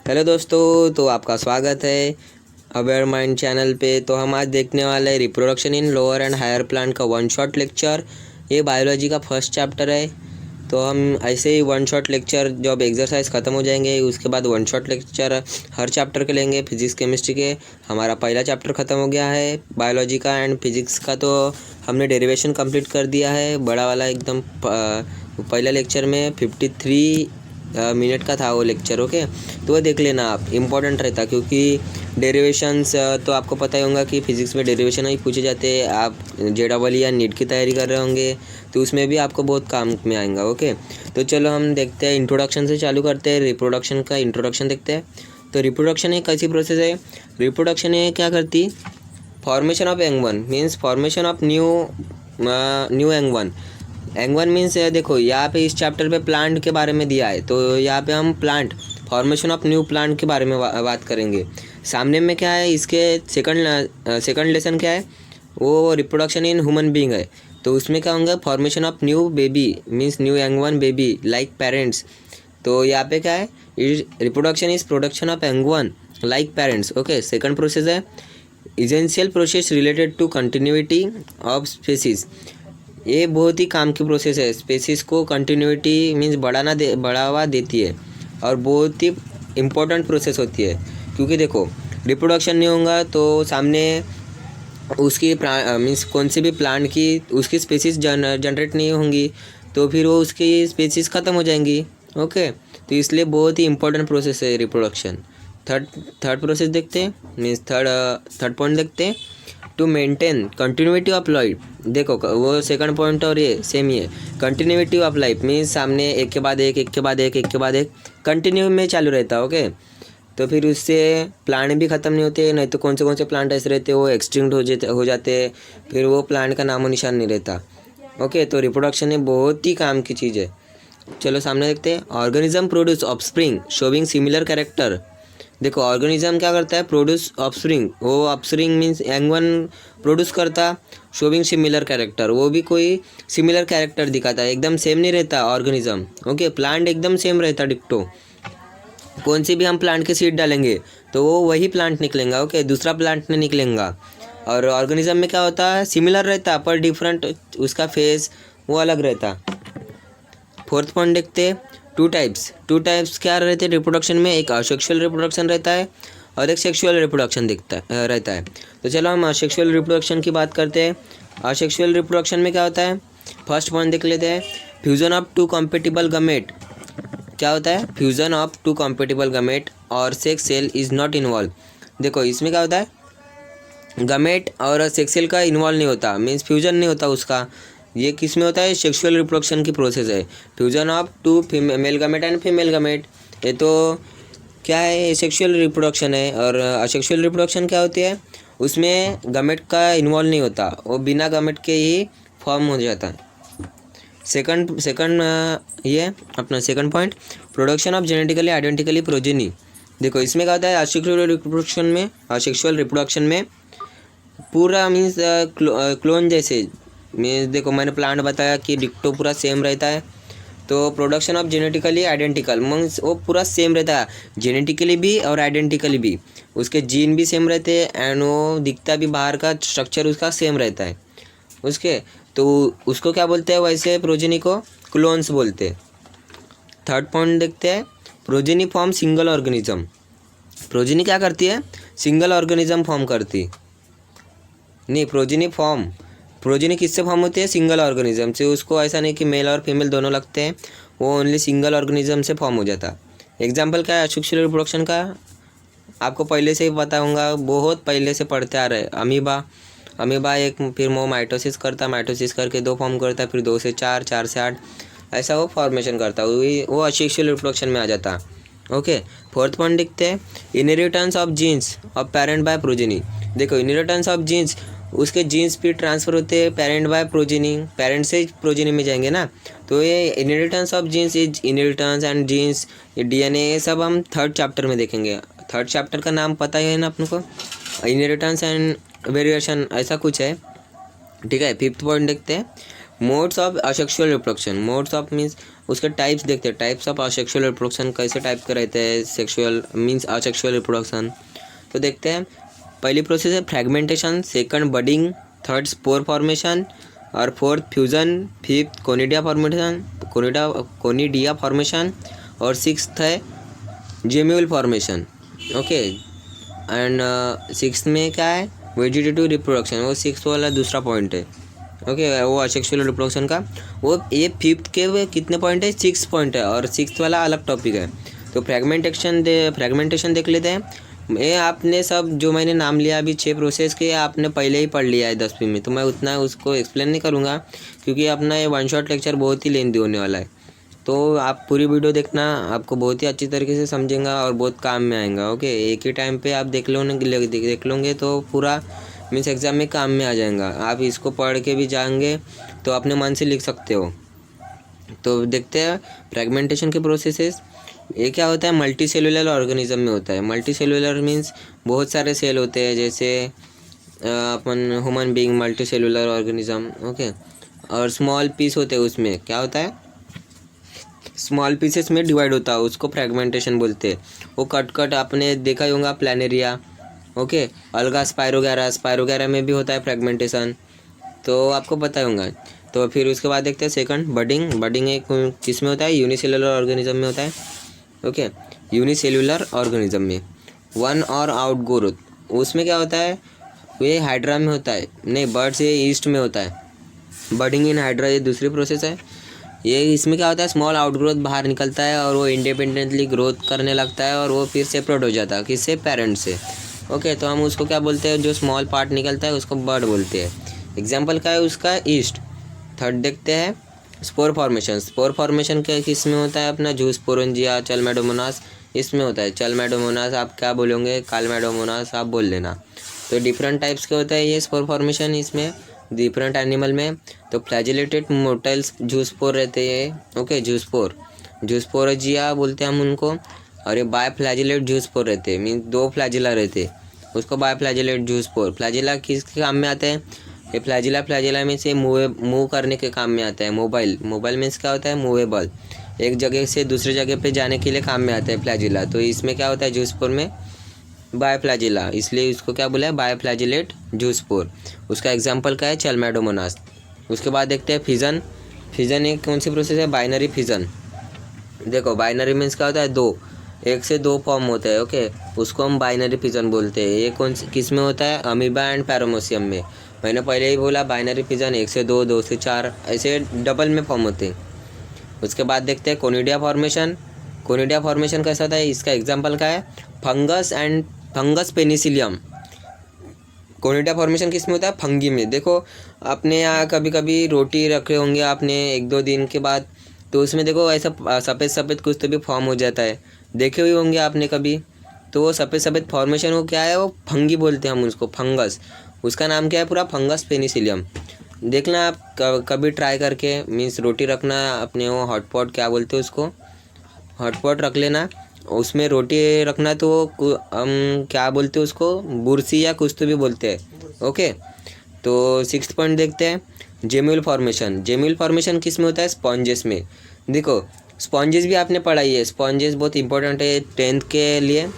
Hello दोस्तों, तो आपका स्वागत है अवेयर माइंड चैनल पे। तो हम आज देखने वाले हैं reproduction in lower and higher plant का वन शॉट लेक्चर। ये बायोलॉजी का फर्स्ट चैप्टर है। तो हम ऐसे ही वन शॉट लेक्चर जब एक्सरसाइज ख़त्म हो जाएंगे उसके बाद वन शॉट लेक्चर हर चैप्टर के लेंगे। फिजिक्स केमिस्ट्री के हमारा पहला चैप्टर ख़त्म हो गया है बायोलॉजी का एंड फिजिक्स का, तो हमने डेरिवेशन कंप्लीट कर दिया है बड़ा वाला एकदम। पहला लेक्चर में 53 मिनट का था वो लेक्चर। ओके, तो वो देख लेना आप, इम्पोर्टेंट रहता क्योंकि डेरिवेशंस तो आपको पता ही होगा कि फिजिक्स में डेरिवेशन ही पूछे जाते हैं। आप JEE या नीट की तैयारी कर रहे होंगे तो उसमें भी आपको बहुत काम में आएगा। ओके, तो चलो हम देखते हैं, इंट्रोडक्शन से चालू करते हैं। रिप्रोडक्शन का इंट्रोडक्शन देखते हैं। तो रिप्रोडक्शन एक ऐसी प्रोसेस है, रिप्रोडक्शन ये क्या करती, formation of young one means formation of new young one. Ang one means देखो यहाँ पे इस चैप्टर पे प्लांट के बारे में दिया है, तो यहाँ पे हम plant formation of new plant के बारे में बात करेंगे। सामने में क्या है, इसके सेकंड लेसन क्या है, वो रिप्रोडक्शन इन ह्यूमन बीइंग है। तो उसमें क्या होंगे, formation of new baby means new young one baby like parents. तो यहाँ पे क्या है, reproduction is production of young one like parents. Okay, second process है essential process related to continuity of species. ये बहुत ही काम की प्रोसेस है, स्पेसीज को कंटिन्यूटी मीन्स बढ़ावा देती है और बहुत ही इम्पोर्टेंट प्रोसेस होती है। क्योंकि देखो रिप्रोडक्शन नहीं होगा तो सामने उसकी मीन्स कौन सी भी प्लांट की उसकी स्पेसीज जनरेट नहीं होंगी, तो फिर वो उसकी स्पेसीज ख़त्म हो जाएंगी। ओके, तो इसलिए बहुत ही इम्पोर्टेंट प्रोसेस है रिप्रोडक्शन। थर्ड प्रोसेस देखते हैं, मीन्स थर्ड पॉइंट देखते हैं, to maintain continuity of life. देखो वो सेकंड पॉइंट और ये सेम ही है, कंटिन्यूटी ऑफ लाइफ मीन्स सामने एक के बाद एक कंटिन्यू में चालू रहता है। ओके, तो फिर उससे प्लांट भी ख़त्म नहीं होते, नहीं तो कौन से प्लांट ऐसे रहते वो एक्सटिंक्ट हो जाते, फिर वो प्लांट का नामो निशान नहीं रहता। ओके, तो रिप्रोडक्शन एक बहुत ही काम की चीज़ है। चलो सामने देखते हैं, organism produce offspring showing similar character. देखो ऑर्गेनिज्म क्या करता है, प्रोड्यूस ऑफस्प्रिंग, वो offspring means young one produce करता, शोविंग सिमिलर कैरेक्टर, वो भी कोई सिमिलर कैरेक्टर दिखाता है, एकदम सेम नहीं रहता ऑर्गेनिज्म। ओके, प्लांट एकदम सेम रहता डिक्टो। कौन सी भी हम प्लांट के सीड डालेंगे तो वो वही प्लांट निकलेगा। ओके, दूसरा प्लांट नहीं निकलेगा। और ऑर्गेनिज्म में क्या होता है, सिमिलर रहता पर डिफरेंट उसका फेस वो अलग रहता। फोर्थ पॉइंट देखते हैं, टू टाइप्स क्या रहते हैं रिप्रोडक्शन में, एक असेक्सुअल रिप्रोडक्शन रहता है और एक सेक्सुअल रिप्रोडक्शन रहता है। तो चलो हम असेक्सुअल रिप्रोडक्शन की बात करते हैं। असेक्सुअल रिप्रोडक्शन में क्या होता है, फर्स्ट पॉइंट देख लेते हैं, fusion of two compatible gamete. क्या होता है, fusion of two compatible gamete और sex cell is not involve. देखो इसमें क्या होता है, गमेट और सेक्स सेल का इन्वॉल्व नहीं होता, मीन्स फ्यूजन नहीं होता उसका। ये किस में होता है, सेक्सुअल रिप्रोडक्शन की प्रोसेस है, fusion of two male gamete and female gamete. ये तो क्या है, सेक्सुअल रिप्रोडक्शन है। और असेक्सुअल रिप्रोडक्शन क्या होती है, उसमें गमेट का इन्वॉल्व नहीं होता, वो बिना गमेट के ही फॉर्म हो जाता है। सेकंड ये अपना second point, production of genetically identically progeny. देखो इसमें क्या होता है, असेक्सुअल रिप्रोडक्शन में पूरा मीन्स क्लोन जैसे, मीन्स देखो मैंने प्लांट बताया कि डिक्टो पूरा सेम रहता है, तो production of genetically identical means वो पूरा सेम रहता है, जेनेटिकली भी और आइडेंटिकली भी, उसके जीन भी सेम रहते हैं एंड वो दिखता भी, बाहर का स्ट्रक्चर उसका सेम रहता है उसके। तो उसको क्या बोलते हैं, वैसे प्रोजेनी को क्लोन्स बोलते हैं। थर्ड पॉइंट देखते हैं, progeny form single organism. Progeny क्या करती है, सिंगल ऑर्गेनिज्म फॉर्म करती नहीं, प्रोजेनी किससे फॉर्म होती है, सिंगल ऑर्गेनिज्म से। उसको ऐसा नहीं कि मेल और फीमेल दोनों लगते हैं, वो ओनली सिंगल ऑर्गेनिज्म से फॉर्म हो जाता। एग्जाम्पल क्या है असेक्सुअल रिप्रोडक्शन का, आपको पहले से ही पता होगा, बहुत पहले से पढ़ते आ रहे। अमीबा एक, फिर वो माइटोसिस करता, माइटोसिस करके 2 फॉर्म करता, फिर 2 से 4, 4 से 8, ऐसा वो फॉर्मेशन करता, वो असेक्सुअल रिप्रोडक्शन में आ जाता। ओके, फोर्थ पॉइंट देखते हैं, inheritance of genes of parent by progeny. देखो इनहेरिटेंस ऑफ जीन्स, उसके जीन्स भी ट्रांसफ़र होते हैं पेरेंट बाय प्रोजेनी, पेरेंट से प्रोजेनी में जाएंगे ना। तो ये inheritance of genes is inheritance and genes DNA, ये सब हम थर्ड चैप्टर में देखेंगे। थर्ड चैप्टर का नाम पता ही है ना अपने को, इनहेरिटेंस एंड वेरिएशन ऐसा कुछ है। ठीक है, फिफ्थ पॉइंट देखते हैं, modes of asexual reproduction, modes of means उसके टाइप्स देखते हैं, टाइप्स ऑफ असेक्सुअल रिप्रोडक्शन कैसे टाइप के रहते हैं, सेक्सुअल मीन्स असेक्सुअल रिप्रोडक्शन। तो देखते हैं, पहली प्रोसेस है fragmentation, second budding, third spore formation और fourth fusion, fifth conidia formation और सिक्स्थ है gemmule formation. Okay, and sixth में क्या है, वेजिटेटिव रिप्रोडक्शन, वो सिक्स्थ वाला दूसरा पॉइंट है। ओके, वो असेक्सुअल रिप्रोडक्शन का, वो ये फिफ्थ के वे कितने पॉइंट है, 6 पॉइंट है, और सिक्स्थ वाला अलग टॉपिक है। तो फ्रैगमेंटेशन देख लेते हैं। ये आपने सब जो मैंने नाम लिया अभी 6 प्रोसेस के, आपने पहले ही पढ़ लिया है 10वीं में, तो मैं उतना उसको एक्सप्लेन नहीं करूँगा, क्योंकि अपना ये वन शॉट लेक्चर बहुत ही लेंथी होने वाला है। तो आप पूरी वीडियो देखना, आपको बहुत ही अच्छी तरीके से समझेंगे और बहुत काम में आएगा। ओके, एक ही टाइम पे आप देख लोगे तो पूरा मीन्स एग्ज़ाम में काम में आ जाएगा। आप इसको पढ़ के भी जाएंगे तो अपने मन से लिख सकते हो। तो देखते हैं फ्रैगमेंटेशन के प्रोसेसेस। ये क्या होता है, मल्टी सेलुलर ऑर्गेनिज्म में होता है। मल्टी सेलुलर मीन्स बहुत सारे सेल होते हैं, जैसे अपन human being multicellular organism. Okay, और स्मॉल पीस होते हैं, उसमें क्या होता है, स्मॉल पीसेस में डिवाइड होता है, उसको फ्रैगमेंटेशन बोलते हैं। वो कट आपने देखा ही होगा, प्लानेरिया। ओके, अलगा स्पायरोगैरा में भी होता है फ्रैगमेंटेशन, तो आपको पता ही होगा। तो फिर उसके बाद देखते हैं सेकंड बडिंग एक किस में होता है, यूनिसेलुलर ऑर्गेनिज्म में होता है। ओके, यूनिसेलुलर ऑर्गेनिज्म में वन और आउट ग्रोथ, उसमें क्या होता है, ये हाइड्रा में होता है, नहीं बर्ड्स ये ईस्ट में होता है। बडिंग इन हाइड्रा ये दूसरी प्रोसेस है। ये इसमें क्या होता है, स्मॉल आउटग्रोथ बाहर निकलता है और वो इंडिपेंडेंटली ग्रोथ करने लगता है और वो फिर सेपरेट हो जाता है किससे, पेरेंट से। ओके, तो हम उसको क्या बोलते हैं, जो स्मॉल पार्ट निकलता है उसको बर्ड बोलते हैं। एग्जाम्पल क्या है उसका, ईस्ट। थर्ड देखते हैं स्पोर फॉर्मेशन क्या किस में होता है, अपना जूस्पोरेंजिया, चलमेडोमोनास इसमें होता है। चलमेडोमोनास आप क्या बोलोगे, कालमेडोमोनास आप बोल लेना। तो डिफरेंट टाइप्स के होता है ये स्पोर फॉर्मेशन इसमें, डिफरेंट एनिमल में। तो फ्लैजिलेटेड मोटाइल्स जूस्पोर रहते हैं। ओके, जूस्पोरेंजिया बोलते हैं हम उनको, और ये बाय फ्लैजिलेट जूस्पोर रहते हैं, मीन्स 2 फ्लैजिला रहते हैं, उसको बाय फ्लैजिलेट जूस्पोर। फ्लैजिला किस काम में आते हैं, ये फ्लैजिला में से मूव करने के काम में आता है। मोबाइल मीन्स क्या होता है, मूवेबल, एक जगह से दूसरे जगह पे जाने के लिए काम में आता है फ्लैजिला। तो इसमें क्या होता है, जूस्पोर में बायफ्लैजिला, इसलिए इसको क्या बोला है, बायफ्लैजिलेट जूस्पोर। उसका एग्जाम्पल क्या है, चलमेडोमोनास। उसके बाद देखते हैं फिजन एक कौन सी प्रोसेस है, बाइनरी फिजन। देखो बाइनरी मीन्स क्या होता है, 2, 1 से 2 फॉर्म होता है। ओके, उसको हम बाइनरी फिजन बोलते हैं। ये कौन सी किस में होता है, अमीबा एंड पैरामोसियम में। मैंने पहले ही बोला बाइनरी फिजन 1 से 2, 2 से 4 ऐसे डबल में फॉर्म होते हैं। उसके बाद देखते हैं कोनिडिया फॉर्मेशन कैसा होता है, इसका एग्जाम्पल क्या है, फंगस पेनिसिलियम। कोनिडिया फॉर्मेशन किस में होता है, फंगी में। देखो अपने यहाँ कभी कभी रोटी रखे होंगे आपने 1-2 दिन के बाद, तो उसमें देखो ऐसा सफ़ेद कुछ तो भी फॉर्म हो जाता है, देखे हुए होंगे आपने कभी। तो वो सफ़ेद फॉर्मेशन वो क्या है, वो फंगी बोलते हैं हम उसको, फंगस। उसका नाम क्या है पूरा, फंगस पेनिसिलियम। देखना आप कभी ट्राई करके, मीन्स रोटी रखना अपने वो हॉटपॉट क्या बोलते हैं उसको, हॉटपॉट रख लेना, उसमें रोटी रखना, तो हम क्या बोलते हैं उसको, बुरसी या कुछ तो भी बोलते हैं। ओके, तो 6th पॉइंट देखते हैं जेम्यूल फॉर्मेशन किस में होता है, स्पॉन्जेस में। देखो स्पॉन्जेस भी आपने पढ़ाई है, स्पॉन्जेस बहुत इंपॉर्टेंट है 10th के लिए।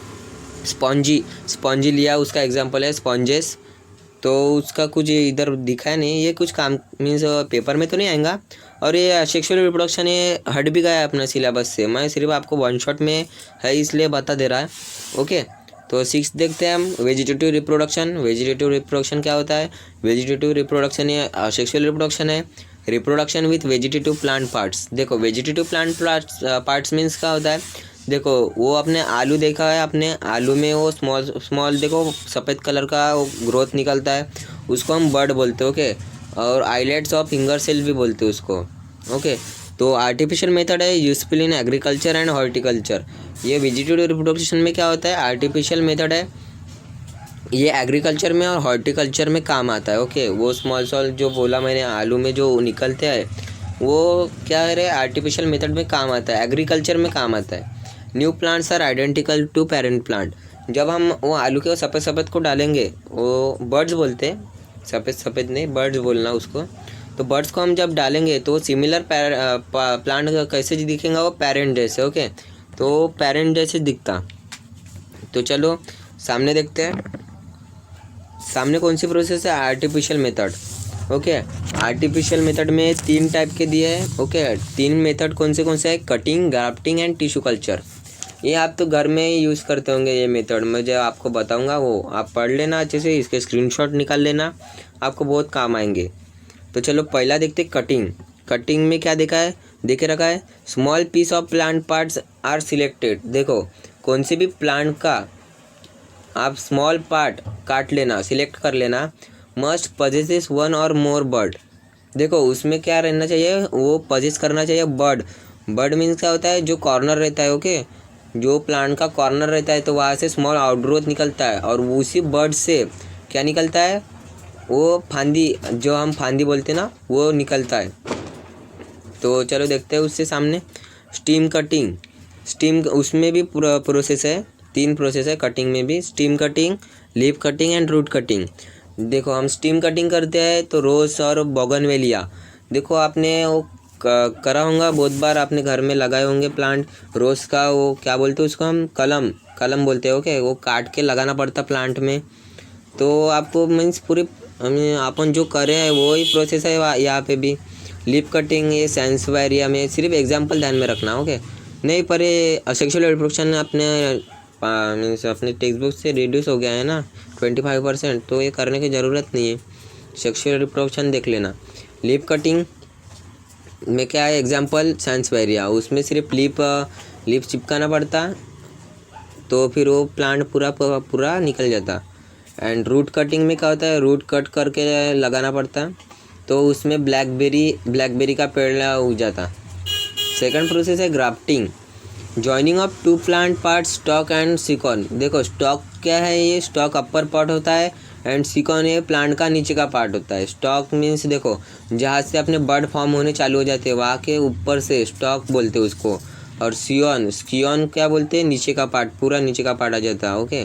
स्पॉन्जी लिया, उसका एग्जांपल है स्पॉन्जेस। तो उसका कुछ इधर दिखा है नहीं, ये कुछ काम मीन्स पेपर में तो नहीं आएगा। और ये सेक्सुअल रिप्रोडक्शन ये हट भी गया है अपना सिलेबस से, मैं सिर्फ आपको वन शॉट में है इसलिए बता दे रहा है। ओके, तो 6 देखते हैं हम वेजिटेटिव रिप्रोडक्शन क्या होता है, वेजिटेटिव रिप्रोडक्शन ये सेक्सुअल रिप्रोडक्शन है, reproduction with vegetative plant parts. देखो वेजिटेटिव प्लांट पार्ट्स मीन्स क्या होता है, देखो वो अपने आलू देखा है, अपने आलू में वो स्मॉल देखो सफ़ेद कलर का वो ग्रोथ निकलता है, उसको हम बर्ड बोलते हैं। ओके, और आइलेट्स ऑफ फिंगर सेल भी बोलते हैं उसको। ओके, तो आर्टिफिशियल मेथड है useful in agriculture and horticulture. ये वेजिटेटिव रिप्रोडक्शन में क्या होता है, आर्टिफिशियल मेथड है, ये एग्रीकल्चर में और हॉर्टिकल्चर में काम आता है। ओके, वो स्मॉल जो बोला मैंने आलू में जो निकलते हैं वो क्या है, आर्टिफिशियल मेथड में काम आता है, एग्रीकल्चर में काम आता है। New plants are identical to parent plant. जब हम वो आलू के सफ़ेद को डालेंगे, वो बर्ड्स बोलते हैं, सफ़ेद नहीं बर्ड्स बोलना उसको। तो बर्ड्स को हम जब डालेंगे तो सिमिलर प्लांट कैसे दिखेगा, वो पेरेंट जैसे। ओके, तो पेरेंट जैसे दिखता। तो चलो सामने देखते हैं, सामने कौन सी प्रोसेस है, artificial method. Okay, artificial method में 3 टाइप के दिए हैं। ओके, 3 मेथड कौन से है, cutting, grafting and tissue culture. ये आप तो घर में ही यूज़ करते होंगे। ये मेथड मैं जो आपको बताऊंगा वो आप पढ़ लेना अच्छे से, इसके स्क्रीनशॉट निकाल लेना, आपको बहुत काम आएंगे। तो चलो पहला देखते कटिंग। कटिंग में क्या देखा है, देखे रखा है, small piece of plant parts are selected. देखो कौन से भी प्लांट का आप स्मॉल पार्ट काट लेना, सिलेक्ट कर लेना। मस्ट पजेसेस 1 और मोर बर्ड। देखो उसमें क्या रहना चाहिए, वो पजेस करना चाहिए बर्ड। बर्ड मीन्स क्या होता है, जो कॉर्नर रहता है। ओके, जो प्लांट का कॉर्नर रहता है तो वहाँ से स्मॉल आउटग्रोथ निकलता है, और उसी बर्ड से क्या निकलता है, वो फांदी, जो हम फांदी बोलते हैं ना, वो निकलता है। तो चलो देखते हैं उससे सामने स्टीम कटिंग। स्टीम उसमें भी पूरा प्रोसेस है, 3 प्रोसेस है कटिंग में भी, stem cutting, leaf cutting and root cutting. देखो हम स्टीम कटिंग करते हैं तो रोज़ और बोगनवेलिया। देखो आपने वो करा होगा बहुत बार, आपने घर में लगाए होंगे प्लांट। रोज़ का वो क्या बोलते हैं उसको, हम कलम बोलते हैं। ओके, वो काट के लगाना पड़ता प्लांट में। तो आपको मीन्स पूरी अपन जो करे हैं वो ही प्रोसेस है यहाँ पे भी। लिप कटिंग ये सैंसवेरिया में, सिर्फ एग्जांपल ध्यान में रखना। ओके, नहीं पर ये सेक्सुअल रिप्रोडक्शन अपने मीन्स अपने टेक्स्ट बुक से रिड्यूस हो गया है ना 25%, तो ये करने की ज़रूरत नहीं है। सेक्सुअल रिप्रोडक्शन देख लेना। लिप कटिंग में क्या है, एग्जांपल सैंसवेरिया, उसमें सिर्फ लिप चिपकाना पड़ता, तो फिर वो प्लांट पूरा निकल जाता। एंड रूट कटिंग में क्या होता है, रूट कट करके लगाना पड़ता, तो उसमें ब्लैकबेरी का पेड़ उग जाता। सेकंड प्रोसेस है grafting, joining of 2 plant part, stock and scion. देखो स्टॉक क्या है, ये स्टॉक अपर पार्ट होता है, एंड सिकॉन ये प्लांट का नीचे का पार्ट होता है। स्टॉक मीन्स देखो जहाँ से अपने बर्ड फॉर्म होने चालू हो जाते हैं वहाँ के ऊपर से स्टॉक बोलते हैं उसको, और स्कियन क्या बोलते हैं, नीचे का पार्ट, पूरा नीचे का पार्ट आ जाता है। ओके,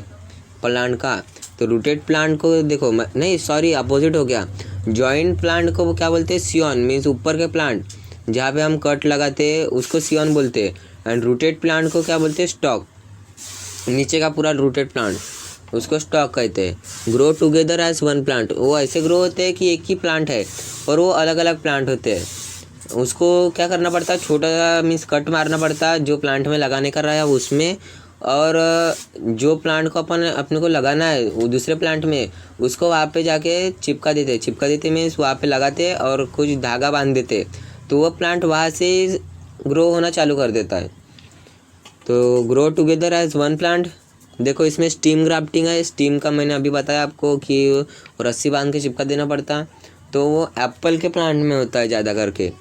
प्लांट का। तो रूटेड प्लांट को देखो नहीं सॉरी अपोजिट हो गया, जॉइंट प्लांट को क्या बोलते हैं, सियॉन मीन्स ऊपर के प्लांट जहाँ पे हम कट लगाते हैं उसको सियॉन बोलते हैं। एंड रूटेड प्लांट को क्या बोलते हैं, स्टॉक, नीचे का पूरा रूटेड प्लांट उसको स्टॉक कहते हैं। ग्रो टुगेदर एज 1 प्लांट, वो ऐसे ग्रो होते हैं कि एक ही प्लांट है और वो अलग अलग प्लांट होते हैं। उसको क्या करना पड़ता है, छोटा सा मीन्स कट मारना पड़ता है जो प्लांट में लगाने का रहा है उसमें, और जो प्लांट को अपने को लगाना है वो दूसरे प्लांट में, उसको वहाँ पे जाके चिपका देते मीन्स वहाँ पे लगाते और कुछ धागा बांध देते, तो वो प्लांट वहाँ से ग्रो होना चालू कर देता है। तो ग्रो टुगेदर एज 1 प्लांट। देखो इसमें स्टीम ग्राफ्टिंग है। स्टीम का मैंने अभी बताया आपको कि रस्सी बांध के चिपका देना पड़ता, तो वो एप्पल के प्लांट में होता है ज़्यादा करके।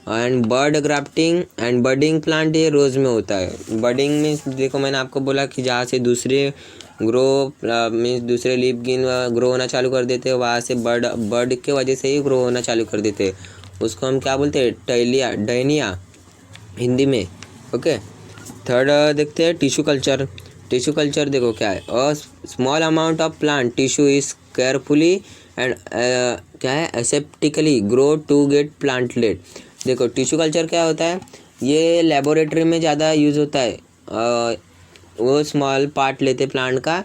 And bud grafting and budding plant ये रोज़ में होता है। बर्डिंग मीन्स देखो मैंने आपको बोला कि जहाँ से दूसरे मीन्स दूसरे लीफ ग्रो होना चालू कर देते हैं, वहाँ से बर्ड के वजह से ही ग्रो होना चालू कर देते हैं। उसको हम क्या बोलते हैं, डैनिया हिंदी में। ओके, थर्ड देखते हैं टिश्यू कल्चर। टिश्यू कल्चर देखो क्या है, a small amount of plant tissue is carefully and क्या है, एसेप्टिकली ग्रो टू गेट प्लांटलेट। देखो टिश्यू कल्चर क्या होता है, ये लेबोरेटरी में ज़्यादा यूज़ होता है। वो स्मॉल पार्ट लेते प्लांट का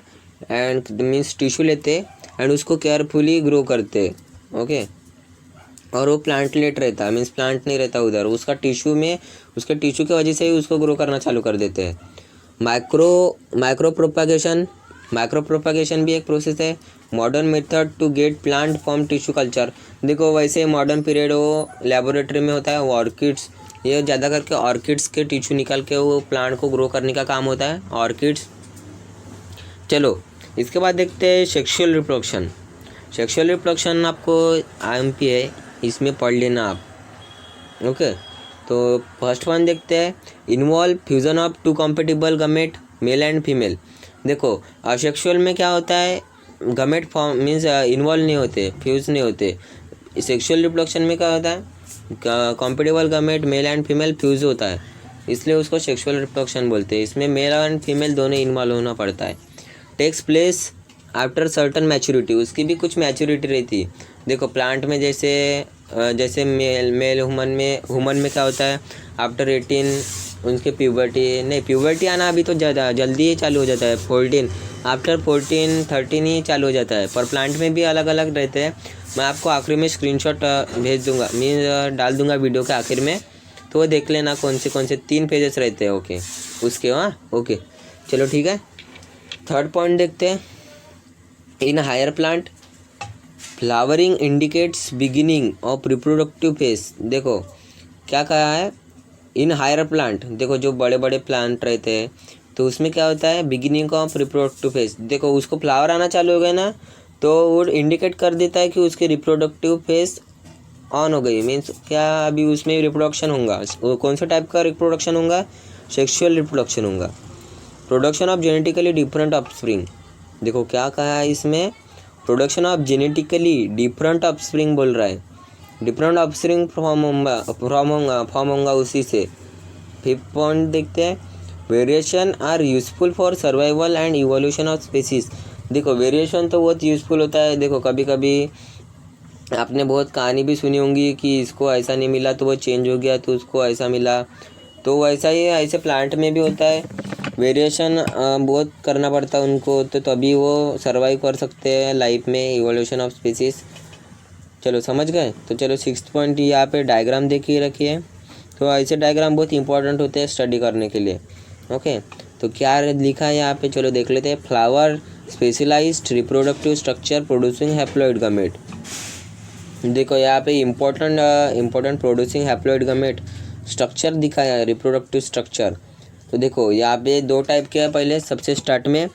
एंड मीन्स टिश्यू लेते एंड उसको केयरफुली ग्रो करते। ओके, और वो प्लांटलेट रहता है मीन्स प्लांट नहीं रहता उधर, उसका टिश्यू में, उसके टिश्यू की वजह से ही उसको ग्रो करना चालू कर देते हैं। माइक्रो प्रोपागेशन भी एक प्रोसेस है। Modern method to get plant from tissue culture. देखो वैसे मॉडर्न पीरियड वो लेबोरेटरी में होता है, वो ऑर्किड्स, ये ज़्यादा करके ऑर्किड्स के टिश्यू निकाल के वो प्लांट को ग्रो करने का काम होता है, ऑर्किड्स। चलो इसके बाद देखते हैं सेक्सुअल रिप्रोडक्शन। सेक्सुअल रिप्रोडक्शन आपको IMP है, इसमें पढ़ लेना आप। ओके, तो फर्स्ट वन देखते हैं, involve fusion of 2 compatible gamete male and female. देखो असेक्सुअल में क्या होता है, गमेट फॉर्म मीन्स इन्वॉल्व नहीं होते, फ्यूज़ नहीं होते। सेक्सुअल रिप्रोडक्शन में क्या होता है, compatible gamete male and female fuse होता है, इसलिए उसको सेक्सुअल रिप्रोडक्शन बोलते हैं। इसमें मेल एंड फीमेल दोनों इन्वॉल्व होना पड़ता है। Takes place after certain maturity, उसकी भी कुछ मैच्योरिटी रहती है। देखो प्लांट में जैसे जैसे मेल ह्यूमन में क्या होता है, आफ्टर 18 उनके प्यूबर्टी आना अभी तो ज़्यादा जल्दी ही चालू हो जाता है, 14 आफ्टर 14 13 ही चालू हो जाता है। पर प्लांट में भी अलग अलग रहते हैं। मैं आपको आखिरी में स्क्रीनशॉट भेज दूंगा, मैं डाल दूंगा वीडियो के आखिर में, तो वो देख लेना कौन से 3 पेजेस रहते हैं। ओके उसके ओके चलो ठीक है। थर्ड पॉइंट देखते हैं। In higher plant flowering indicates beginning of reproductive phase. देखो क्या कहा है, इन हायर प्लांट, देखो जो बड़े बड़े प्लांट रहते हैं तो उसमें क्या होता है, बिगिनिंग ऑफ रिप्रोडक्टिव फेज। देखो उसको फ्लावर आना चालू हो गया ना, तो वो इंडिकेट कर देता है कि उसके रिप्रोडक्टिव फेज ऑन हो गई। मीन्स क्या, अभी उसमें रिप्रोडक्शन होगा। कौन सा टाइप का रिप्रोडक्शन होगा, सेक्सुअल रिप्रोडक्शन होगा। Production of genetically different offspring. देखो क्या कहा है इसमें, production of genetically different offspring बोल रहा है। डिफरेंट ऑफस्प्रिंग फॉर्म होगा उसी से। फिफ्थ पॉइंट देखते हैं। Variation are useful for survival and evolution of species. देखो वेरिएशन तो बहुत यूजफुल होता है। देखो कभी कभी आपने बहुत कहानी भी सुनी होंगी कि इसको ऐसा नहीं मिला तो वो चेंज हो गया, तो उसको ऐसा मिला। तो वैसा ही ऐसे प्लांट में भी होता है, वेरिएशन बहुत करना पड़ता है उनको, तो तभी वो सर्वाइव कर सकते हैं लाइफ में, इवोल्यूशन ऑफ स्पीसीज। चलो समझ गए। तो चलो सिक्स्थ पॉइंट यहाँ पे डायग्राम देखिए रखिए। तो ऐसे डायग्राम बहुत इंपॉर्टेंट होते हैं स्टडी करने के लिए। ओके तो क्या लिखा है यहाँ पे, चलो देख लेते हैं। Flower specialised reproductive structure producing haploid gamete. देखो यहाँ पे important producing haploid gamete structure दिखाया है, रिप्रोडक्टिव स्ट्रक्चर। तो देखो यहाँ पे 2 टाइप के है। पहले सबसे स्टार्ट में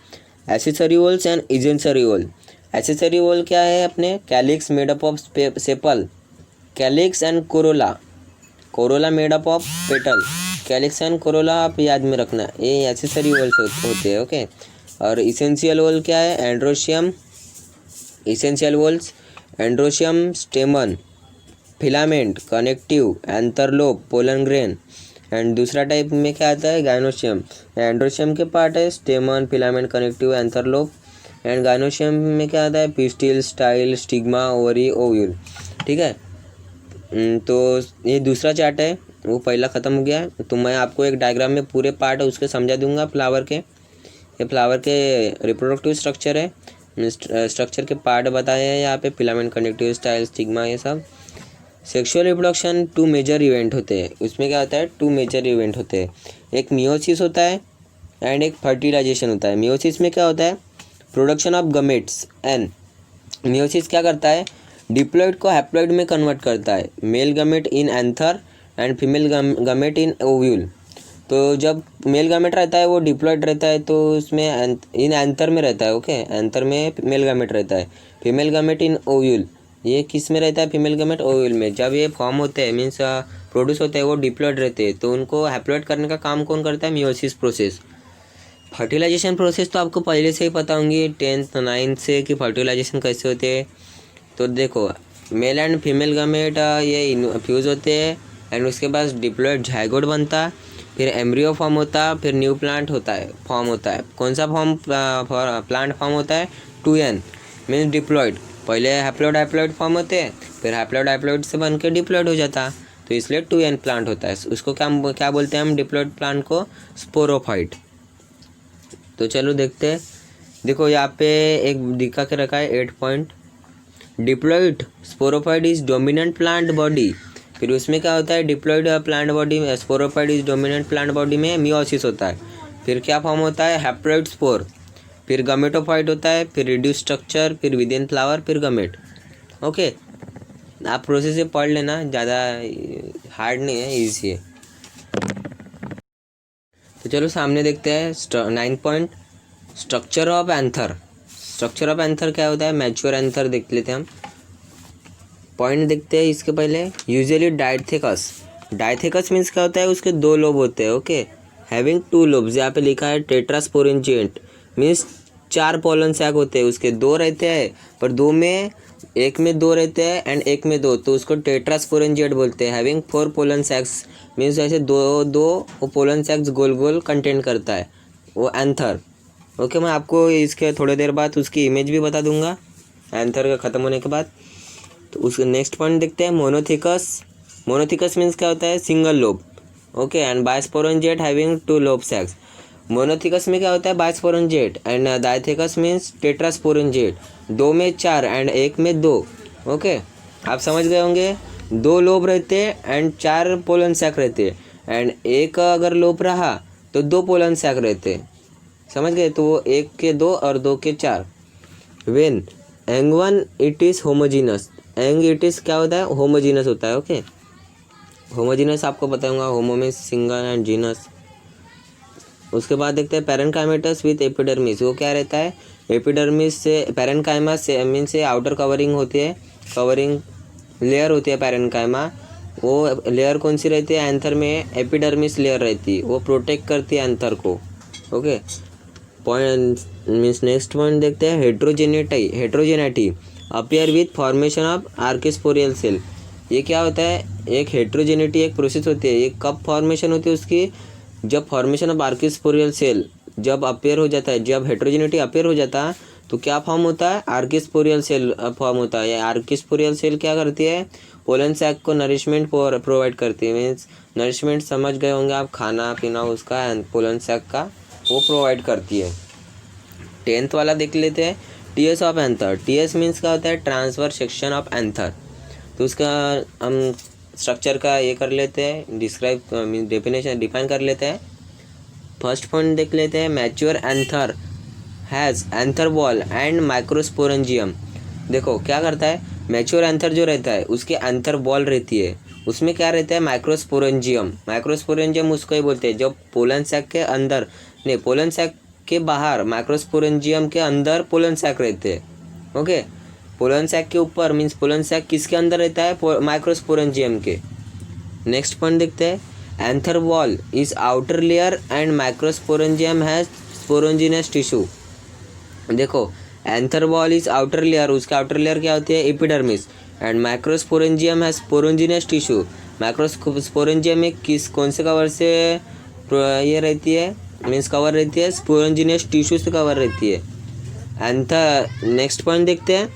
accessory whorls and essential whorl. Accessory whorl क्या है अपने, calyx made up of sepal, calyx and corolla made up of petal. Calyx and corolla आप याद में रखना, ये एसेसरी वॉल्स होते हैं। ओके और इसेंशियल वॉल क्या है, androecium, essential whorls androecium stamen, filament, connective, anther lobe, pollen grain. And दूसरा टाइप में क्या आता है, गाइनोशियम। एंड्रोशियम के पार्ट है stamen, filament, connective, anther lobe. And gynoecium में क्या आता है, pistil, style, stigma, ovary, ovule. ठीक है। तो ये दूसरा चार्ट है, वो पहला ख़त्म हो गया है। तो मैं आपको एक डायग्राम में पूरे पार्ट उसके समझा दूंगा फ्लावर के। ये फ्लावर के रिप्रोडक्टिव स्ट्रक्चर है, स्ट्रक्चर के पार्ट बताए हैं यहाँ पे, फिलामेंट, कनेक्टिव, स्टाइल, स्टिग्मा, ये सब। सेक्सुअल रिप्रोडक्शन 2 मेजर इवेंट होते हैं। उसमें क्या होता है, 2 मेजर इवेंट होते हैं। एक मियोसिस होता है एंड एक फर्टिलाइजेशन होता है। मियोसिस में क्या होता है, production of gametes. And meiosis क्या करता है, डिप्लॉइड को हैप्लॉइड में कन्वर्ट करता है, male gamete in anther and female gamete in ovule. तो जब मेल गमेट रहता है वो डिप्लॉइड रहता है, तो उसमें इन एंथर में रहता है। ओके एंथर में मेल गमेट रहता है, फीमेल गमेट इन ओव्यूल। ये किस में रहता है, फीमेल गमेट ओव्यूल में। जब ये फॉर्म होते हैं, मीन्स प्रोड्यूस होते हैं, वो डिप्लॉइड रहते हैं, तो उनको हैप्लॉइड करने का काम कौन करता है, मियोसिस प्रोसेस। फर्टिलाइजेशन प्रोसेस तो आपको पहले से ही पता होंगी 10th 9th से कि फर्टिलाइजेशन कैसे होते हैं। तो देखो मेल एंड फीमेल गमेट ये फ्यूज़ होते हैं एंड उसके बाद डिप्लॉइड जाइगोट बनता, फिर एम्ब्रियो फॉर्म होता, फिर न्यू प्लांट फॉर्म होता है। कौन सा प्लांट फॉर्म होता है, 2n मीन्स डिप्लॉइड। पहले हैप्लॉइड फॉर्म होते हैं, फिर हैप्लॉइड से बन के डिप्लॉइड हो जाता, तो इसलिए 2n प्लांट होता है। उसको क्या बोलते हैं हम, डिप्लॉइड प्लांट को स्पोरोफाइट। तो चलो देखते हैं। देखो यहाँ पे एक दिखा के रखा है 8 point. Diploid sporophyte is dominant plant body. फिर उसमें क्या होता है, डिप्लॉइड प्लांट बॉडी में sporophyte is dominant plant body में मियोसिस होता है। फिर क्या फॉर्म होता है, हैप्लॉइड स्पोर, फिर गमेटोफाइट होता है, फिर रिड्यूस स्ट्रक्चर, फिर विदिन फ्लावर, फिर गमेट। ओके आप प्रोसेस से पढ़ लेना, ज़्यादा हार्ड नहीं है, ईजी है। तो चलो सामने देखते हैं 9 point, structure of anther. Structure of anther क्या होता है, मैच्योर एंथर देख लेते हैं हम। पॉइंट देखते हैं इसके पहले। यूजुअली डाइथेकस। डाइथेकस मीन्स क्या होता है, उसके 2 लोब होते हैं। ओके हैविंग 2 लोब्स, यहाँ पे लिखा है टेट्रास्पोरेंजिएंट मीन्स 4 पोलन सैक होते हैं। उसके 2 रहते हैं, पर 2 में एक में 2 रहते हैं एंड एक में 2, तो उसको टेट्रास्पोरेंजिएट बोलते हैं। हैविंग 4 पोलन सैक्स मीन्स ऐसे दो वो पोलन सैक्स गोल गोल कंटेंट करता है वो एंथर। ओके मैं आपको इसके थोड़ी देर बाद उसकी इमेज भी बता दूंगा एंथर का ख़त्म होने के बाद। तो उसके नेक्स्ट पॉइंट देखते हैं मोनोथिकस। मोनोथिकस मीन्स क्या होता है, single lobe. Okay, and bisporangiate having 2 lobe sacs. Monothecous में क्या होता है, bisporangiate, and dithecous means tetrasporangiate, 2 में 4 एंड 1 में 2। ओके, आप समझ गए होंगे, 2 लोब रहते एंड 4 पोलन सैक रहते, एंड एक अगर लोब रहा तो 2 पोलन सैक रहते, समझ गए। तो वो 1 के 2 और 2 के 4। When Ang one it is homogeneous. Ang it is क्या होता है, होमोजीनस होता है। ओके, होमोजीनस आपको बताऊंगा, होमो में सिंगल एंड जीनस। उसके बाद देखते हैं पैरेनकाइमेटस विथ एपिडर्मिस। वो क्या रहता है, एपिडर्मिस से पैरेनकाइमा से मीन से आउटर कवरिंग होती है, कवरिंग लेयर होती है पैरेनकाइमा। वो लेयर कौन सी रहती है, एंथर में एपिडर्मिस लेयर रहती है, वो प्रोटेक्ट करती है एंथर को। Okay, point means next point देखते हैं heterogeneity appear with formation of archesporial cell. ये क्या होता है, एक हेट्रोजेनिटी एक प्रोसेस होती है, ये कब फॉर्मेशन होती है उसकी, जब फॉर्मेशन ऑफ आर्किस्पोरियल सेल जब अपेयर हो जाता है, जब हेट्रोजेनिटी अपेयर हो जाता है तो क्या फॉर्म होता है, आर्किस्पोरियल सेल फॉर्म होता है। आर्किस्पोरियल सेल क्या करती है, पोलन सैक को नरिशमेंट प्रोवाइड करती है। मीन्स नरिशमेंट समझ गए होंगे आप, खाना पीना उसका पोलन सैक का वो प्रोवाइड करती है। 10th वाला देख लेते हैं, TS of anther. TS means क्या होता है, ट्रांसफर सेक्शन ऑफ एंथर। तो उसका हम स्ट्रक्चर का ये कर लेते हैं, डिस्क्राइब मीन डेफिनेशन डिफाइन कर लेते हैं। फर्स्ट पॉइंट देख लेते हैं, mature anther has anther wall and microsporangium. देखो क्या करता है, मैच्योर एंथर जो रहता है उसके एंथर वॉल रहती है, उसमें क्या रहता है, माइक्रोस्पोरेंजियम। माइक्रोस्पोरेंजियम उसको ही बोलते हैं, जब पोलन सैक के अंदर नहीं, पोलन सैक के बाहर माइक्रोस्पोरेंजियम के अंदर पोलन सैक रहते हैं। ओके, पोलन सैक के ऊपर मीन्स पोलन सैक किसके अंदर रहता है, माइक्रोस्पोरेंजियम के। नेक्स्ट पॉइंट देखते हैं, anther wall is outer layer and microsporangium has sporogenous tissue. देखो anther wall is outer layer, उसका आउटर लेयर क्या होती है, epidermis, and microsporangium has sporogenous tissue. Microsporangium में किस कौन से कवर से ये रहती है, मीन्स कवर रहती है, स्पोरोंजिनस टिश्यू से कवर रहती है। एंथर नेक्स्ट पॉइंट देखते हैं,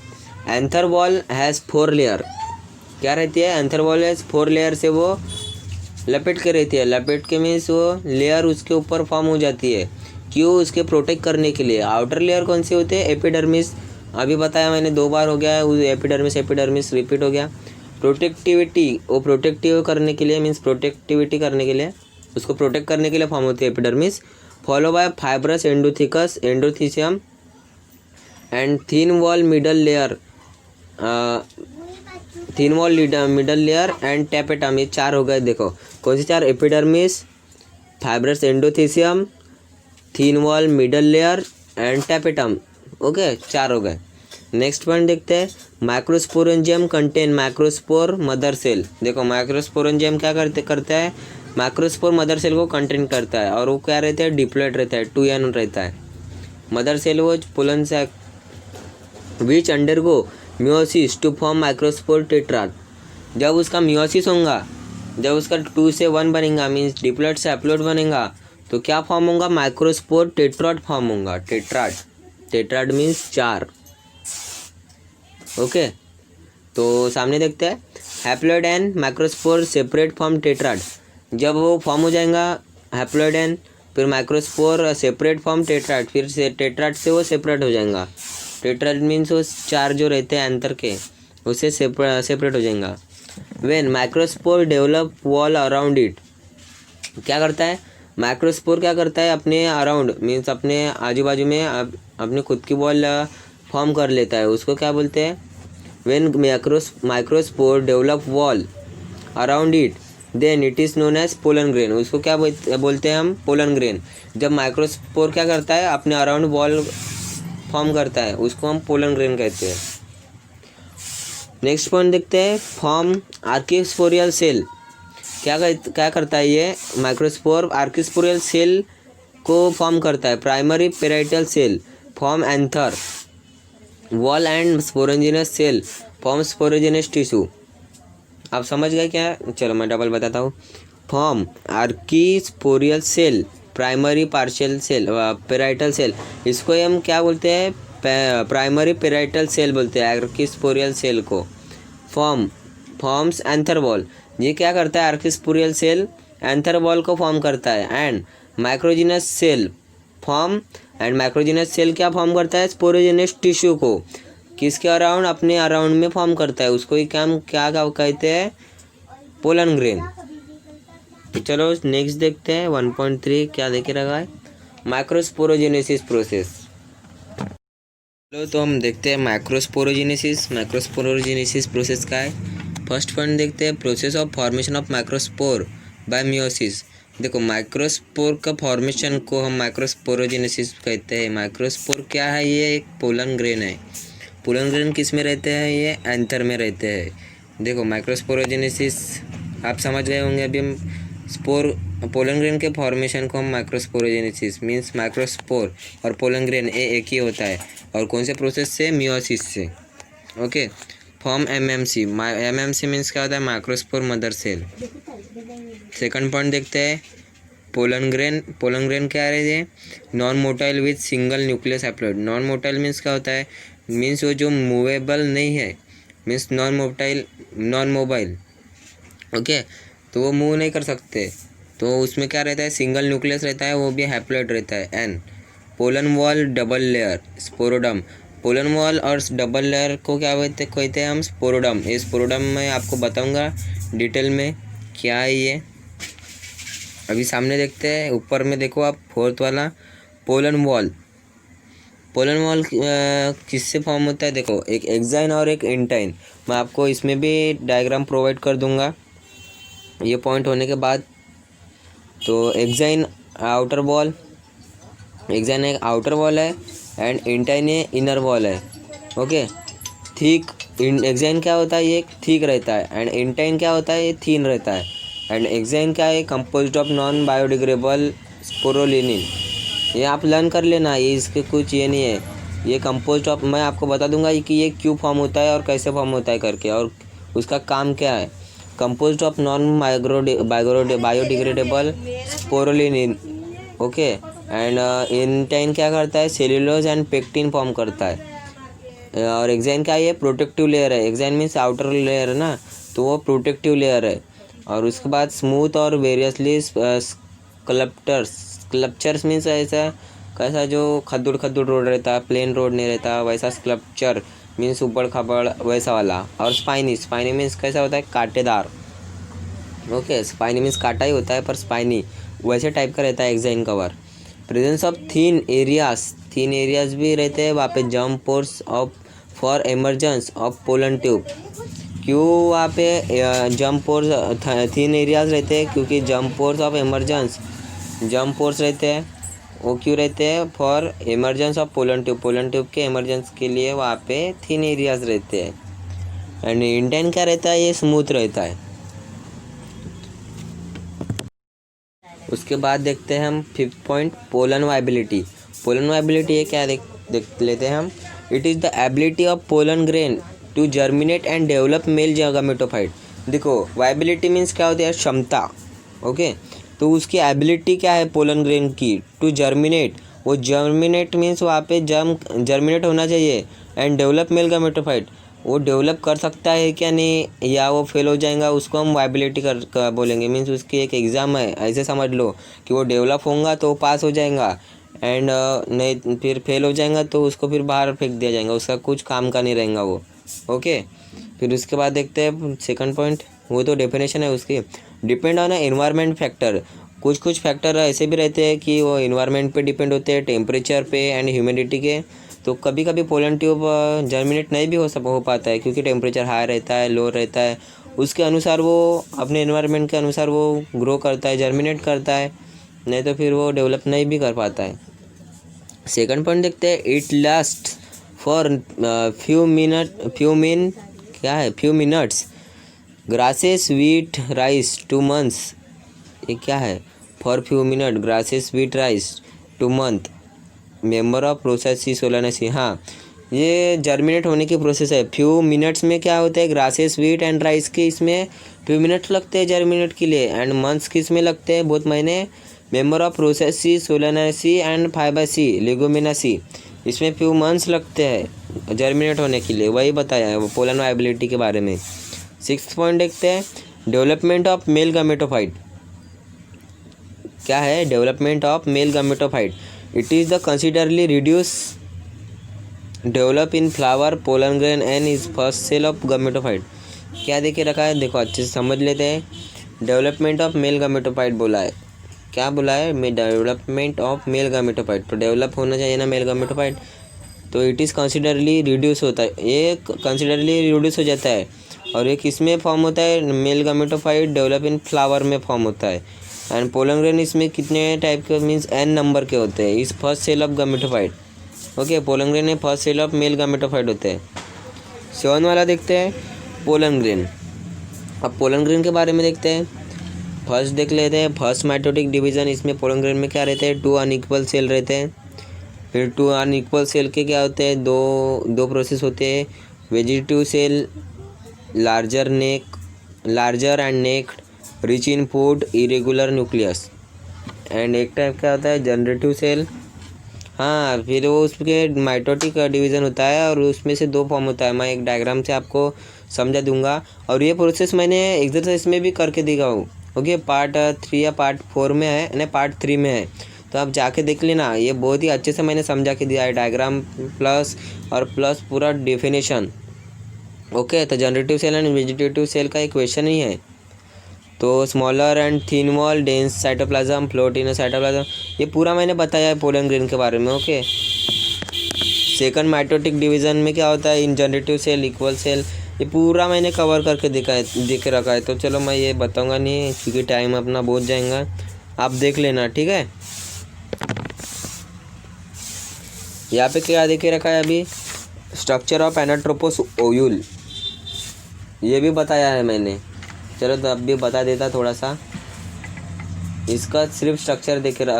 एंथर वॉल हैज़ 4 लेयर। क्या रहती है, एंथर वॉल हैज़ 4 लेयर से वो लपेट के रहती है। लपेट के मीन्स वो लेयर उसके ऊपर फॉर्म हो जाती है, क्यों, उसके प्रोटेक्ट करने के लिए। आउटर लेयर कौन सी होती है, एपिडर्मिस। अभी बताया मैंने 2 बार हो गया है, एपिडर्मिस रिपीट हो गया। प्रोटेक्टिविटी, वो प्रोटेक्टिव करने के लिए मीन्स प्रोटेक्टिविटी करने के लिए, उसको प्रोटेक्ट करने के लिए फॉर्म होती है epidermis. Follow by fibrous endothecious endothecium and thin wall middle layer, thin wall middle layer and tapetum. ये 4 हो गए। देखो कौन से 4, epidermis, fibrous endothecium, thin wall middle layer and tapetum. Okay, 4 हो गए। नेक्स्ट पॉइंट देखते हैं, microsporangium contain microspore mother cell. देखो माइक्रोस्पोरेंजियम क्या करता है, माइक्रोस्पोर मदर सेल को कंटेन करता है, और वो क्या रहता है, डिप्लॉइड रहता है, 2n रहता है। मदर सेल वो pollen sac which undergo meiosis to form microspore tetrad. जब उसका मियोसिस होगा, जब उसका 2 से 1 बनेगा मीन्स डिप्लॉइड से हैप्लॉइड बनेगा, तो क्या फॉर्म होगा, माइक्रोस्पोर टेट्राड फॉर्म होगा। Tetrad means 4। ओके, तो सामने देखते हैं, haploid and microspore separate form tetrad. जब वो फॉर्म हो जाएगा हैप्लॉइड एंड, फिर माइक्रोस्पोर सेपरेट फॉर्म टेट्राड, फिर से टेट्राड से वो सेपरेट हो जाएगा। टेट्राड मीन्स वो 4 जो रहते हैं एंथर के, उससे सेपरेट हो जाएगा। When microspore develop wall around it, क्या करता है, माइक्रोस्पोर क्या करता है, अपने अराउंड मीन्स अपने आजू बाजू में अपने खुद की वॉल फॉर्म कर लेता है, उसको क्या बोलते हैं, when microspore develop wall around it then it is known as pollen grain. उसको क्या बोलते हैं हम, पोलन ग्रेन। जब माइक्रोस्पोर क्या करता है, अपने अराउंड वॉल फॉर्म करता है, उसको हम पोलन ग्रेन कहते हैं। नेक्स्ट पॉइंट देखते हैं, फॉर्म आर्किस्पोरियल सेल। क्या करता है ये माइक्रोस्पोर, आर्किस्पोरियल सेल को फॉर्म करता है। Primary parietal cell form anther wall and sporogenous cell form sporogenous tissue. आप समझ गए क्या, चलो मैं डबल बताता हूँ। Form archesporial cell, primary partial cell, parietal cell, इसको हम क्या बोलते हैं, प्राइमरी पेराइटल सेल बोलते हैं आर्किस्पोरियल सेल को। फॉर्म्स एंथर वॉल, ये क्या करता है, आर्किस्पोरियल सेल एंथर वॉल को फॉर्म करता है। एंड माइक्रोजीनस सेल क्या फॉर्म करता है, स्पोरोजेनस टिश्यू को किसके अराउंड, अपने अराउंड में फॉर्म करता है, उसको ही क्या कहते हैं, पोलन ग्रेन। चलो नेक्स्ट देखते हैं 1.3 क्या देखे रखा है, माइक्रोस्पोरोजेनेसिस प्रोसेस। चलो तो हम देखते हैं माइक्रोस्पोरोजेनेसिस प्रोसेस का है। फर्स्ट पॉइंट देखते हैं, process of formation of microspore bye meiosis. देखो माइक्रोस्पोर का फॉर्मेशन को हम माइक्रोस्पोरोजेनेसिस कहते हैं। माइक्रोस्पोर क्या है, ये एक पोलन ग्रेन है। पोलन ग्रेन किस में रहते हैं, ये एंथर में रहते हैं। देखो माइक्रोस्पोरोजेनेसिस आप समझ गए होंगे अभी। हम पोलन ग्रेन के फॉर्मेशन को हम माइक्रोस्पोरोजेनेसिस मीन्स माइक्रोस्पोर और पोलन ग्रेन एक ही होता है। और कौन से प्रोसेस से, मियोसिस से। ओके, फॉर्म एमएमसी मीन्स क्या होता है, microspore mother cell. Second point देखते हैं, पोलन ग्रेन क्या है, non motile with single nucleus haploid. Non motile means क्या होता है, मीन्स वो जो मूवेबल नहीं है, मीन्स नॉन मोबाइल। ओके, तो वो मूव नहीं कर सकते, तो उसमें क्या रहता है, सिंगल न्यूक्लियस रहता है, वो भी हैप्लॉइड रहता है। N pollen wall double layer sporoderm. Pollen wall और डबल लेयर को क्या कहते हैं हम, स्पोरोडम। ये स्पोरोडम मैं आपको बताऊंगा डिटेल में क्या है ये। अभी सामने देखते हैं, ऊपर में देखो आप, फोर्थ वाला पोलन वॉल किससे फॉर्म होता है, देखो एक एक्साइन और एक इंटाइन। मैं आपको इसमें भी डायग्राम प्रोवाइड कर दूंगा ये पॉइंट होने के बाद। तो एक्साइन एक आउटर वॉल है एंड इंटाइन इनर वॉल है। ओके, थिक एक्साइन क्या होता है, ये थिक रहता है, एंड इंटाइन क्या होता है, ये थिन रहता है। एंड एक्साइन क्या है, कंपोज्ड ऑफ नॉन बायोडिग्रेडेबल स्पोरोलिनिन। ये आप लर्न कर लेना, ये इसके कुछ ये नहीं है, ये कंपोज्ड ऑफ, मैं आपको बता दूंगा कि ये क्यों फॉर्म होता है और कैसे फॉर्म होता है करके, और उसका काम क्या है। Composed of non biodegradable sporopollenin. Okay, and intine क्या करता है, सेल्यूलोज एंड पेक्टिन फॉर्म करता है। और एक्साइन क्या है, ये प्रोटेक्टिव लेयर है। एक्साइन मीन्स आउटर लेयर है ना, तो वो प्रोटेक्टिव लेयर है। और उसके बाद स्मूथ और वेरियसली स्कल्पचर्स मीन्स ऐसा कैसा जो खद्दुड़ रोड रहता है, प्लेन रोड नहीं रहता, वैसा स्कल्पचर मीन्स ऊबड़ खाबड़ वैसा वाला। और स्पाइनी मीन्स कैसा होता है, कांटेदार। ओके, स्पाइनी मीन्स कांटा ही होता है पर स्पाइनी वैसे टाइप का रहता है exine cover. Presence of thin areas भी रहते हैं वहाँ पे, jump pores of for emergence of pollen tube. क्यों वहाँ पे जम्प पोर्स थीन एरियाज रहते हैं, क्योंकि जम्प पोर्स ऑफ एमरजेंस रहते हैं। वो क्यों रहते हैं, for emergence of pollen tube के एमरजेंस के लिए वहाँ पे थीन एरियाज रहते हैं। एंड इंटाइन क्या रहता है, ये स्मूथ रहता है। उसके बाद देखते हैं हम फिफ्थ पॉइंट, पोलन वाइबिलिटी ये क्या देख लेते हैं हम। It is the ability of pollen grain to germinate and develop male gametophyte. देखो वाइबिलिटी मीन्स क्या होती है, क्षमता। ओके, तो उसकी एबिलिटी क्या है पोलन ग्रेन की, टू जर्मिनेट। वो जर्मिनेट मीन्स वहाँ पे जर्मिनेट होना चाहिए। एंड डेवलप मेल गामेटोफाइट, वो डेवलप कर सकता है क्या नहीं, या वो फेल हो जाएगा, उसको हम वाइबिलिटी कर बोलेंगे। मीन्स उसकी एक एग्ज़ाम है, ऐसे समझ लो कि वो डेवलप होगा तो पास हो जाएगा, एंड नहीं फिर फेल हो जाएगा तो उसको फिर बाहर फेंक दिया जाएगा, उसका कुछ काम का नहीं रहेगा वो। ओके, फिर उसके बाद देखते हैं सेकंड पॉइंट, वो तो डेफिनेशन है उसकी। डिपेंड ऑन एनवायरनमेंट फैक्टर, कुछ फैक्टर ऐसे भी रहते हैं कि वो एनवायरनमेंट पे डिपेंड होते हैं, टेम्परेचर पे एंड ह्यूमिडिटी के। तो कभी कभी पोलन ट्यूब जर्मिनेट नहीं भी हो पाता है, क्योंकि टेम्परेचर हाई रहता है, लो रहता है, उसके अनुसार वो अपने एनवायरनमेंट के अनुसार वो ग्रो करता है, जर्मिनेट करता है, नहीं तो फिर वो डेवलप नहीं भी कर पाता है। सेकंड पॉइंट देखते हैं, it last for few minutes grasses wheat rice 2 months। ये क्या है, for few minute grasses wheat rice 2 month member of process C Solanaceae. हाँ, ये जर्मिनेट होने की प्रोसेस है। फ्यू मिनट्स में क्या होता है, ग्रासेस वीट एंड राइस के इसमें फ्यू मिनट्स लगते हैं जर्मिनेट के लिए, एंड मंथ्स किस में लगते हैं, बहुत महीने। Member of process C Solanaceae and Fabaceae Leguminosae, इसमें फ्यू मंथ्स लगते हैं जर्मिनेट होने के लिए। वही बताया है वो पोलन वाइबिलिटी के बारे में। सिक्स्थ पॉइंट देखते हैं, डेवलपमेंट ऑफ मेल गैमेटोफाइट। क्या है development of male gametophyte? It is the considerably reduce develop in flower pollen grain and is first cell of gametophyte. क्या देखे रखा है, देखो अच्छे से समझ लेते हैं। डेवलपमेंट ऑफ मेल गैमेटोफाइट बोला है, क्या बोला है, डेवलपमेंट ऑफ मेल गैमेटोफाइट, तो डेवलप होना चाहिए ना मेल गैमेटोफाइट, तो इट इज़ कंसिडरली रिड्यूस होता है, ये कंसिडरली रिड्यूस हो जाता है। और ये किस में फॉर्म होता है, male gametophyte develop in flower में फॉर्म होता है। एंड पोलन ग्रेन इसमें कितने टाइप के मीन्स n नंबर के होते हैं, इस first cell of gametophyte. Okay, pollen grain में first cell of male gametophyte होते हैं। 7 वाला देखते हैं, पोलन ग्रेन। अब पोलन ग्रेन के बारे में देखते हैं। फर्स्ट देख लेते हैं, फर्स्ट माइटोटिक डिवीज़न। इसमें पोलन ग्रेन में क्या रहते हैं, 2 अनइक्वल सेल रहते हैं। फिर 2 अनइक्वल सेल के क्या होते हैं, दो प्रोसेस होते हैं। Vegetative cell larger and neck, rich in food, irregular nucleus. And एक टाइप क्या होता है, जनरेटिव सेल। हाँ, फिर वो उसके माइटोटिक डिवीज़न होता है और उसमें से 2 फॉर्म होता है। मैं एक डायग्राम से आपको समझा दूंगा, और ये प्रोसेस मैंने एक्सरसाइज में भी करके दिखाऊँ। ओके, पार्ट 3 या पार्ट 4 में है, नहीं पार्ट 3 में है, तो आप जाके देख लेना। ये बहुत ही अच्छे से मैंने समझा के दिया है, डायग्राम प्लस पूरा डेफिनेशन। ओके, तो generative cell and vegetative cell का एक क्वेश्चन ही है। तो smaller and thin wall, dense cytoplasm, float in cytoplasm, ये पूरा मैंने बताया है पोलन ग्रेन के बारे में। ओके, सेकंड माइटोटिक डिवीज़न में क्या होता है, इन जनरेटिव सेल, इक्वल सेल, ये पूरा मैंने कवर करके दिख रखा है। तो चलो मैं ये बताऊंगा नहीं क्योंकि टाइम अपना बहुत जाएगा, आप देख लेना, ठीक है। यहाँ पे क्या देखे रखा है अभी, स्ट्रक्चर ऑफ एनाट्रोपोस ओव्यूल, ये भी बताया है मैंने। चलो तो अब भी बता देता थोड़ा सा, इसका सिर्फ स्ट्रक्चर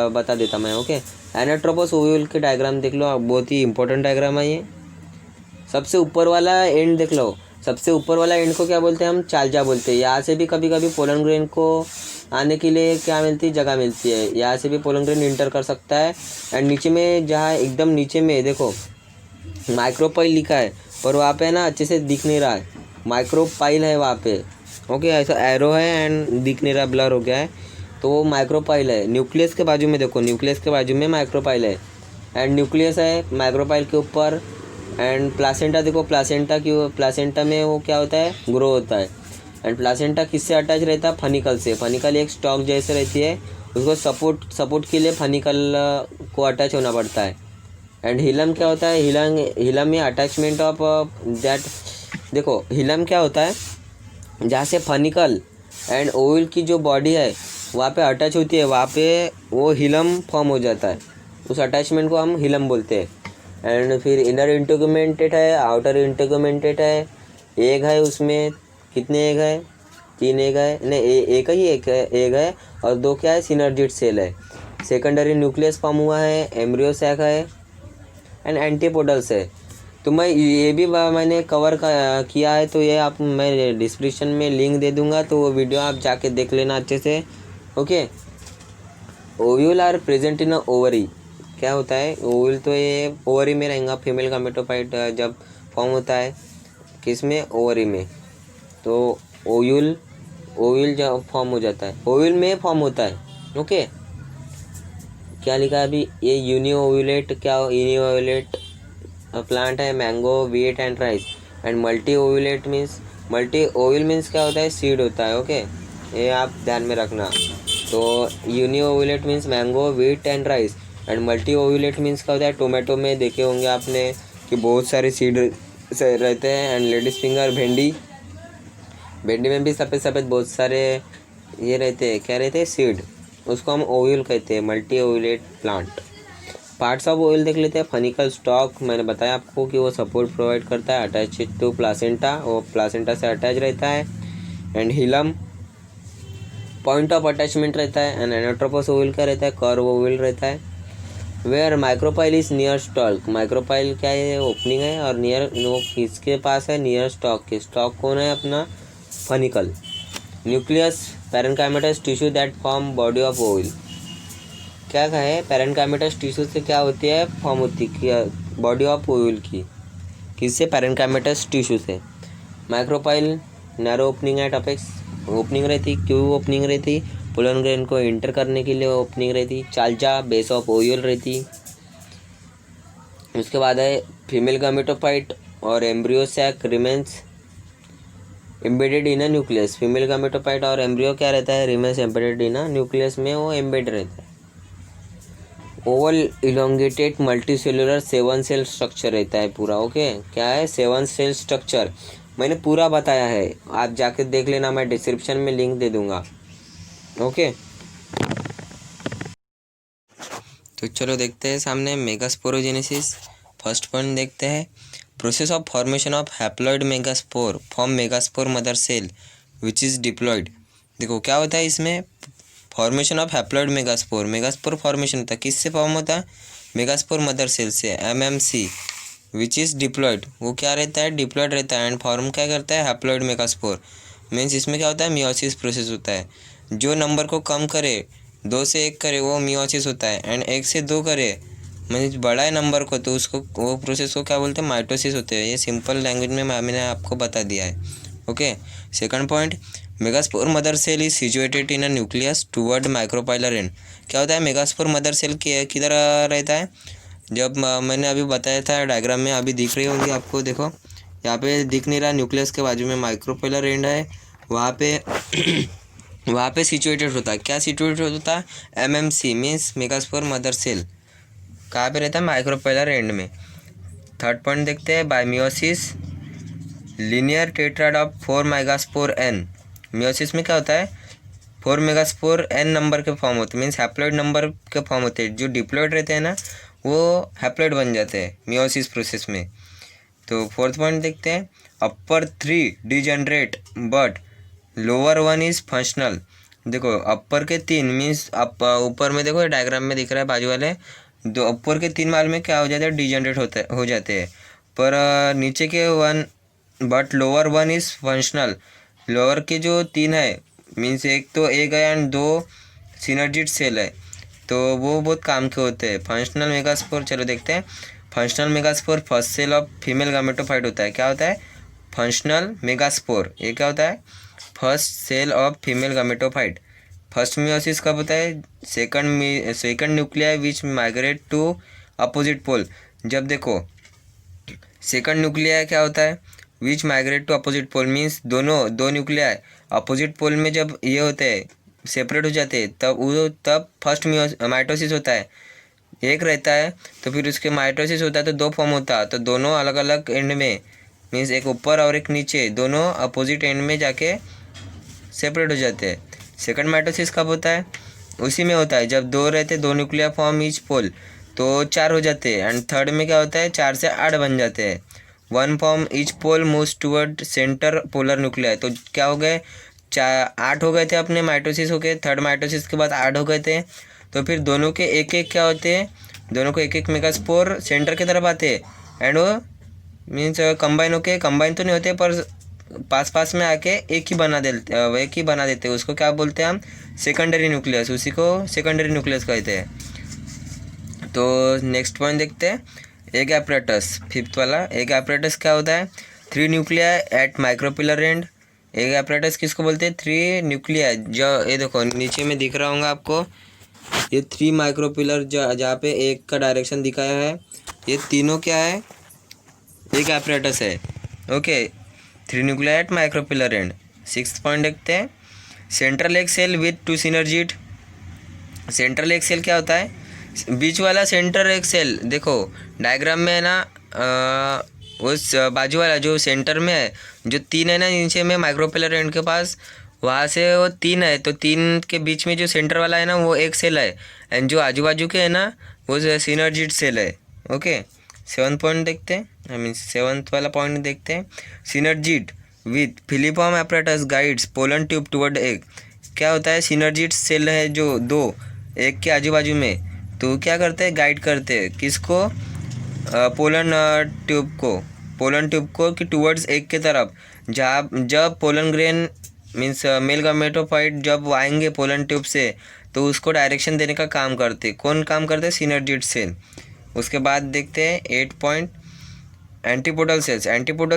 बता देता मैं। ओके, एनाट्रोपोस ओव्यूल के डायग्राम देख लो, बहुत ही इंपॉर्टेंट डायग्राम है ये। सबसे ऊपर वाला एंड देख लो, सबसे ऊपर वाला एंड को क्या बोलते हैं, हम चालजा बोलते हैं। यहाँ से भी कभी कभी पोलन ग्रेन को आने के लिए क्या मिलती है, जगह मिलती है। यहाँ से भी पोलन ग्रेन इंटर कर सकता है। एंड नीचे में, जहाँ एकदम नीचे में देखो माइक्रोपाइल लिखा है, पर वहाँ पे ना अच्छे से दिख नहीं रहा है, माइक्रोपाइल है वहाँ पे। ओके, ऐसा एरो है एंड दिख नहीं रहा, ब्लर हो गया है, तो वो माइक्रोपाइल है। न्यूक्लियस के बाजू में देखो, न्यूक्लियस के बाजू में माइक्रोपाइल है, एंड न्यूक्लियस है माइक्रोपाइल के ऊपर। एंड प्लासेंटा देखो, प्लासेंटा में वो क्या होता है, ग्रो होता है। एंड प्लासेंटा किससे अटैच रहता है, फनिकल से। फनिकल एक स्टॉक जैसे रहती है, उसको सपोर्ट के लिए फनिकल को अटैच होना पड़ता है। एंड हिलम क्या होता है, हिलम में अटैचमेंट ऑफ दैट, देखो हिलम क्या होता है, जहाँ से फनिकल एंड ओइल की जो बॉडी है वहाँ पे अटैच होती है, वहाँ पे वो हिलम फॉर्म हो जाता है, उस अटैचमेंट को हम हिलम बोलते हैं। एंड फिर इनर इंटेगुमेंटेड है, आउटर इंटेगुमेंटेड है। एग है उसमें, कितने एग है, 3 एग है, नहीं एक ही एग है, और 2 क्या है, सिनर्जिड सेल है। सेकेंडरी न्यूक्लियस फॉर्म हुआ है, एम्ब्रियो सैक है, एंड एंटीपोडल्स है। तो मैं ये भी मैंने कवर किया है, तो ये आप मैं डिस्क्रिप्शन में लिंक दे दूंगा, तो वो वीडियो आप जाके देख लेना अच्छे से। Okay, ovule are present in ovary. क्या होता है ओव्यूल, तो ये ओवरी में रहेगा। फीमेल गैमेटोफाइट जब फॉर्म होता है किस में, ओवरी में, तो ओव्यूल जब फॉर्म हो जाता है, ओव्यूल में फॉर्म होता है। ओके, क्या लिखा है अभी, ये यूनिओव्यूलेट, क्या यूनिओव्यूलेट प्लांट है, mango, wheat and rice. And multi ovulate means, multi ovule means क्या होता है, सीड होता है। ओके, ये आप ध्यान में रखना। तो uniovulate means mango, wheat and rice. And multi ovulate means क्या होता है, टोमेटो में देखे होंगे आपने कि बहुत सारे सीड रहते हैं। एंड लेडीज फिंगर, भिंडी में भी सफ़ेद बहुत सारे ये रहते हैं, क्या रहते हैं, सीड, उसको हम ओव्यूल कहते हैं, multi ovulate plant. Parts of ovule देख लेते हैं। फनिकल स्टॉक, मैंने बताया आपको कि वो सपोर्ट प्रोवाइड करता है, अटैच टू प्लासेंटा, वो प्लासेंटा से अटैच रहता है। And hilum point of attachment रहता है। एंड एनाट्रोपोस ओव्यूल क्या रहता है, कर्व ओव्यूल रहता है। Where micropyle is near stalk, micropyle क्या है, ओपनिंग है, और नियर वो किसके पास है, नियर स्टॉक के। स्टॉक कौन है, अपना funicle. Nucleus parenchymatous tissue that form body of ovule. क्या है, पैरेन्काइमेटस टिश्यू से क्या होती है, फॉर्म होती है बॉडी ऑफ ओव्यूल की, किससे, पैरेन्काइमेटस टिश्यू से। Micropyle narrow opening eight apex opening रहती। क्यों ओपनिंग रहती? पोलन ग्रेन को इंटर करने के लिए ओपनिंग रहती। चालजा बेस ऑफ ओयूल रहती। उसके बाद है फीमेल गामेटोफाइट और embryo sac remains embedded in a nucleus. Female gametophyte और एम्ब्रियो क्या रहता है? Remains embedded in a nucleus में वो एम्बेड रहता है। Oval elongated multicellular 7 cell structure रहता है पूरा। ओके, क्या है? 7 सेल स्ट्रक्चर मैंने पूरा बताया है, आप जाके देख लेना, मैं डिस्क्रिप्शन में लिंक दे दूंगा। ओके, तो चलो देखते हैं सामने मेगास्पोरोजेनेसिस। फर्स्ट पॉइंट देखते हैं, process of formation of haploid megaspore form megaspore mother cell which is diploid. देखो क्या होता है इसमें, formation of haploid megaspore. Megaspore formation होता है, किससे फॉर्म होता है? मेगास्पोर मदर सेल से, एमएमसी। विच इज़ डिप्लॉयड, वो क्या रहता है? डिप्लॉयड रहता है। एंड फॉर्म क्या करता है? Haploid megaspore. मीन्स इसमें क्या होता है? मियोसिस प्रोसेस होता है। जो नंबर को कम करे, 2 से 1 करे, वो मियोसिस होता है। एंड 1 से 2 करे, मीन्स बड़ा है नंबर को, तो उसको वो प्रोसेस को क्या बोलते हैं? माइटोसिस होते हैं। ये सिंपल लैंग्वेज में मैंने आपको बता दिया है। Okay, second point, megaspore mother cell is situated in a nucleus toward micropylar end. क्या होता है? मेगास्पोर मदर सेल किधर रहता है? जब मैंने अभी बताया था डायग्राम में, अभी दिख रही होगी आपको। देखो यहाँ पे दिख नहीं रहा, न्यूक्लियस के बाजू में माइक्रोपाइलर एंड है, वहाँ पे वहाँ पे सिचुएटेड होता है। क्या सिचुएटेड होता है? MMC means megaspore mother cell कहाँ पे रहता है? माइक्रोपाइलर एंड में। थर्ड पॉइंट देखते हैं, by meiosis linear tetrad of 4 megaspore n. Meiosis में क्या होता है? 4 मेगास्पोर एन नंबर के फॉर्म होते हैं, मीन्स हैप्लॉइड नंबर के फॉर्म होते हैं। जो डिप्लॉयड रहते हैं ना, वो हैप्लॉइड बन जाते हैं मियोसिस प्रोसेस में। तो फोर्थ पॉइंट देखते हैं, अपर 3 degenerate but lower 1 is functional. देखो अपर के 3 मीन्स आप ऊपर में देखो डायग्राम में दिख रहा है बाजू वाले, दो ऊपर के 3 माल में क्या हो जाता है? डिजनरेट हो जाते हैं। पर नीचे के 1 but lower 1 is functional. Lower के जो 3 है, मीन्स एक तो एक है एंड 2 सिनर्जिट सेल है, तो वो बहुत काम के होते हैं। फंक्शनल मेगास्पोर चलो देखते हैं। Functional megaspore first cell of female gametophyte होता है। क्या होता है? फंक्शनल मेगास्पोर, ये क्या होता है? First cell of female gametophyte. First meiosis कब होता है? Second nuclei which migrate to opposite pole. जब देखो सेकंड न्यूक्लियाई क्या होता है? Which migrate to opposite pole means दोनों 2 न्यूक्लियाई अपोजिट पोल में जब ये होते हैं, सेपरेट हो जाते हैं, तब फर्स्ट माइटोसिस होता है। एक रहता है तो फिर उसके माइटोसिस होता है तो 2 फॉर्म होता है, तो दोनों अलग अलग एंड में, मीन्स एक ऊपर और एक नीचे, दोनों अपोजिट एंड में जाके सेपरेट हो जाते हैं। सेकंड माइटोसिस कब होता है? उसी में होता है जब 2 रहते, 2 न्यूक्लियर फॉर्म ईच पोल, तो 4 हो जाते हैं। एंड थर्ड में क्या होता है? 4 से 8 बन जाते हैं। 1 form each pole moves toward centre polar nuclear. तो क्या हो गए? 8 हो गए थे अपने माइटोसिस हो गए, थर्ड माइटोसिस के बाद 8 हो गए थे। तो फिर दोनों के एक एक क्या होते हैं? दोनों को एक एक मेगास्पोर सेंटर की तरफ आते हैं एंड वो मीन्स कंबाइन होके, कंबाइन तो नहीं होते पर पास पास में आके एक ही बना देते हैं। उसको क्या बोलते हैं हम? Secondary nucleus. उसी को सेकेंडरी न्यूक्लियस कहते हैं। तो नेक्स्ट पॉइंट देखते हैं, एग एपरेटस। फिफ्थ वाला, एग एपरेटस क्या होता है? 3 nuclei at micropylar end. Egg apparatus किसको बोलते हैं? 3 न्यूक्लिया, जो ये देखो नीचे में दिख रहा होगा आपको, ये 3 माइक्रोपिलर जहाँ पे एक का डायरेक्शन दिखाया है, ये तीनों क्या है? एक एपरेटस है। Okay, 3 nuclei at micropylar end. Sixth point देखते हैं, central egg cell with 2 synergid. Central egg cell क्या होता है? बीच वाला सेंटर एग सेल, देखो डायग्राम में है ना, उस बाजू वाला जो सेंटर में है, जो 3 है ना नीचे में माइक्रोपिलर एंड के पास, वहाँ से वो 3 है, तो 3 के बीच में जो सेंटर वाला है ना, वो एक सेल है। एंड जो आजू बाजू के है ना, वो सिनर्जिट सेल है। ओके, 7th पॉइंट देखते हैं, आई मीन 7th वाला पॉइंट देखते हैं, synergid with filiform apparatus guides pollen tube toward egg. क्या होता है? सिनर्जिट सेल है जो 2 एक के आजू बाजू में, तो क्या करते हैं? गाइड करते हैं किसको? पोलन ट्यूब को कि टुवर्ड्स एग के तरफ। जब पोलन ग्रेन मीन्स मेल गामेटोफाइट जब आएंगे पोलन ट्यूब से, तो उसको डायरेक्शन देने का काम करते। कौन काम करते? Synergid cell. उसके बाद देखते हैं 8 पॉइंट, एंटीपोडल